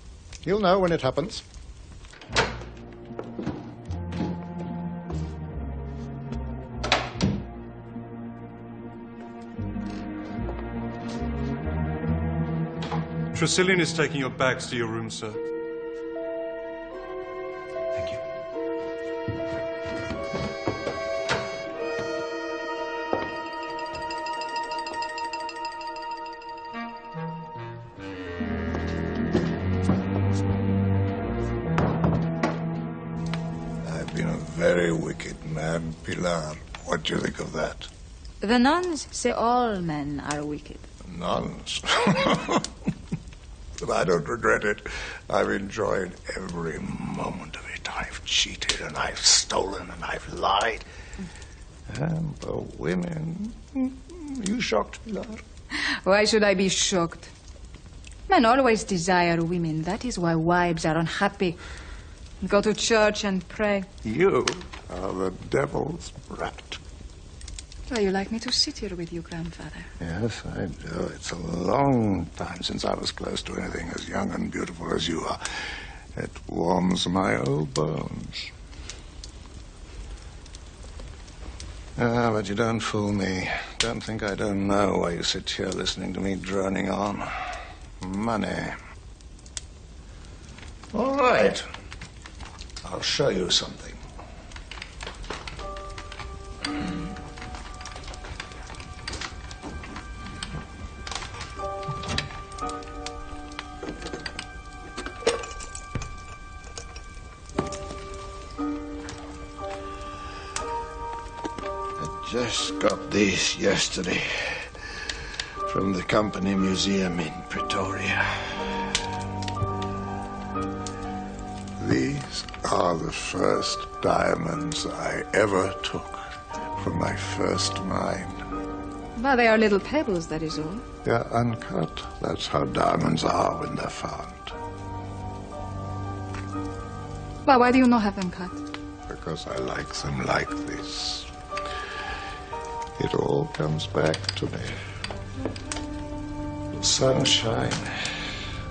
You'll know when it happens. Tresillian is taking your bags to your room, sir. Thank you. I've been a very wicked man, Pilar. What do you think of that? The nuns say all men are wicked. Nuns. But I don't regret it. I've enjoyed every moment of it. I've cheated and I've stolen and I've lied. And the women... You shocked, Pilar? Why should I be shocked? Men always desire women. That is why wives are unhappy. Go to church and pray. You are the devil's brat. Well, you like me to sit here with you, grandfather? Yes, I do. It's a long time since I was close to anything as young and beautiful as you are. It warms my old bones. Ah, but you don't fool me. Don't think I don't know why you sit here listening to me droning on. Money. All right. I'll show you something. Just got these yesterday from the company museum in Pretoria. These are the first diamonds I ever took from my first mine. Well, they are little pebbles, that is all. They're uncut. That's how diamonds are when they're found. Well, why do you not have them cut? Because I like them like this. It all comes back to me. The sunshine,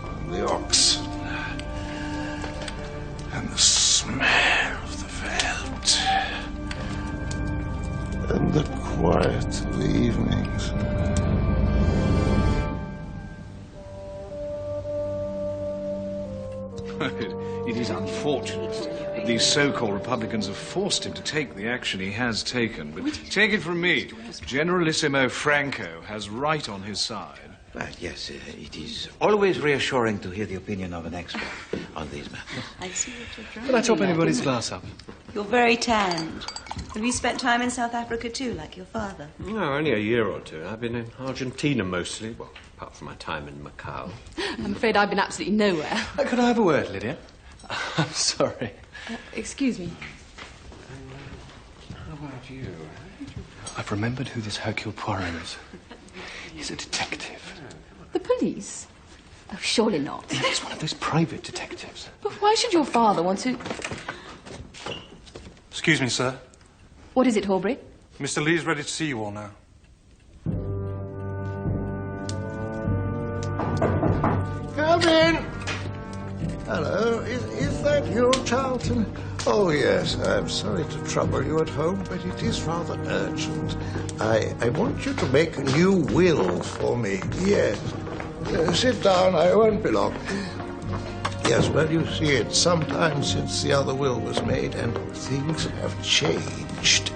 and the oxen, and the smell of the veldt, and the quiet of the evenings. It is unfortunate that these so-called Republicans have forced him to take the action he has taken. But take it from me, Generalissimo Franco has right on his side. Well, yes, it is always reassuring to hear the opinion of an expert on these matters. I see what you're trying. Can I top anybody's glass up? You're very tanned. Have you spent time in South Africa too, like your father? No, only a year or two. I've been in Argentina mostly, well, apart from my time in Macau. I'm afraid I've been absolutely nowhere. Could I have a word, Lydia? I'm sorry. Excuse me. How about you? I've remembered who this Hercule Poirot is. He's a detective. The police? Oh, surely not. He's one of those private detectives. But why should your father want to... Excuse me, sir. What is it, Horbury? Mr. Lee's ready to see you all now. Come in. Hello, is that you, Charlton? Oh, yes, I'm sorry to trouble you at home, but it is rather urgent. I want you to make a new will for me. Yes. Sit down, I won't be long. Yes, well, you see, it's some time since the other will was made, and things have changed.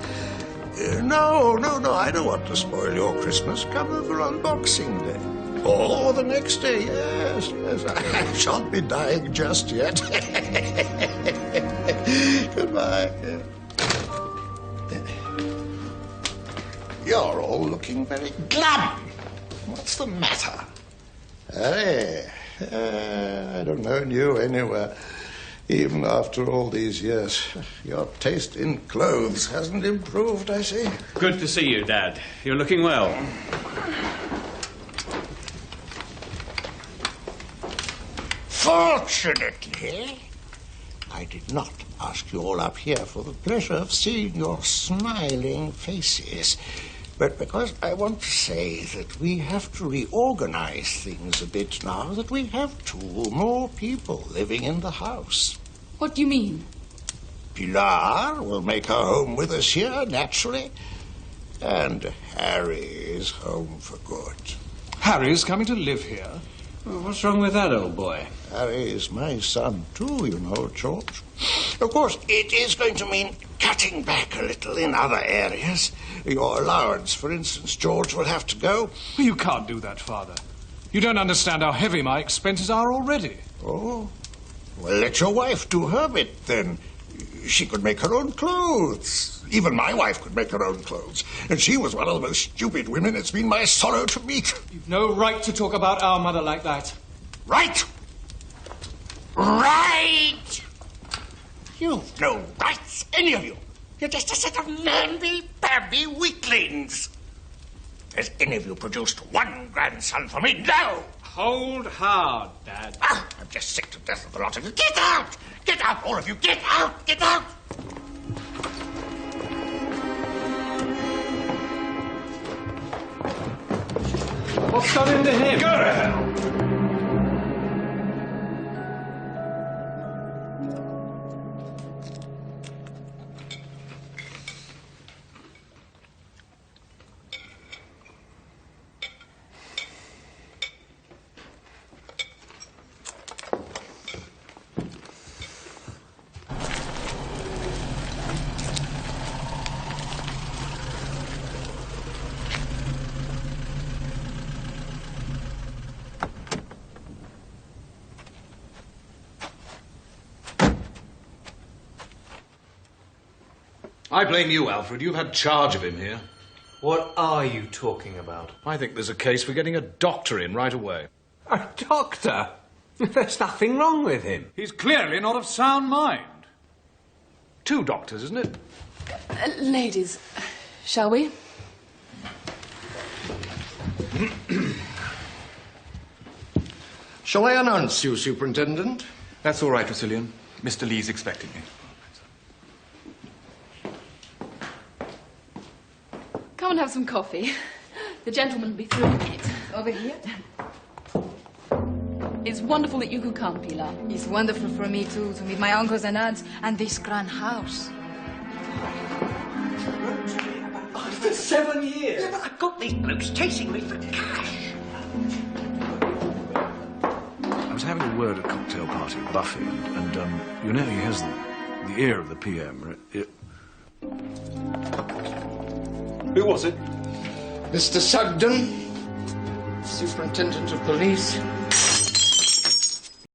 No, I don't want to spoil your Christmas. Come over on Boxing Day. Or the next day, yes, I shan't be dying just yet. Goodbye. You're all looking very glum. What's the matter? Harry, I don't know you anywhere, even after all these years. Your taste in clothes hasn't improved, I see. Good to see you, Dad. You're looking well. Fortunately, I did not ask you all up here for the pleasure of seeing your smiling faces, but because I want to say that we have to reorganize things a bit now that we have 2 more people living in the house. What do you mean? Pilar will make her home with us here, naturally, and Harry is home for good. Harry's coming to live here? Well, what's wrong with that, old boy? Harry is my son, too, you know, George. Of course, it is going to mean cutting back a little in other areas. Your allowance, for instance, George, will have to go. You can't do that, Father. You don't understand how heavy my expenses are already. Oh? Well, let your wife do her bit, then. She could make her own clothes. Even my wife could make her own clothes. And she was one of the most stupid women it's been my sorrow to meet. You've no right to talk about our mother like that. Right! Right! You've no rights, any of you. You're just a set of namby-pamby weaklings. Has any of you produced one grandson for me? No! Hold hard, Dad. Ah, I'm just sick to death of the lot of you. Get out! Get out, all of you! Get out! Get out! What's done into him? Go to hell! I blame you, Alfred. You've had charge of him here. What are you talking about? I think there's a case for getting a doctor in right away. A doctor? There's nothing wrong with him. He's clearly not of sound mind. 2 doctors, isn't it? Ladies, shall we? Shall I announce you, Superintendent? That's all right, Tressilian. Mr. Lee's expecting me. Come and have some coffee. The gentleman will be through in a minute. Over here? It's wonderful that you could come, Pilar. It's wonderful for me, too, to meet my uncles and aunts and this grand house. For 7 years. Yeah, but I've got these blokes chasing me for cash. I was having a word at a cocktail party at Buffy, and you know he has the ear of the PM, right? Who was it? Mr. Sugden, Superintendent of Police.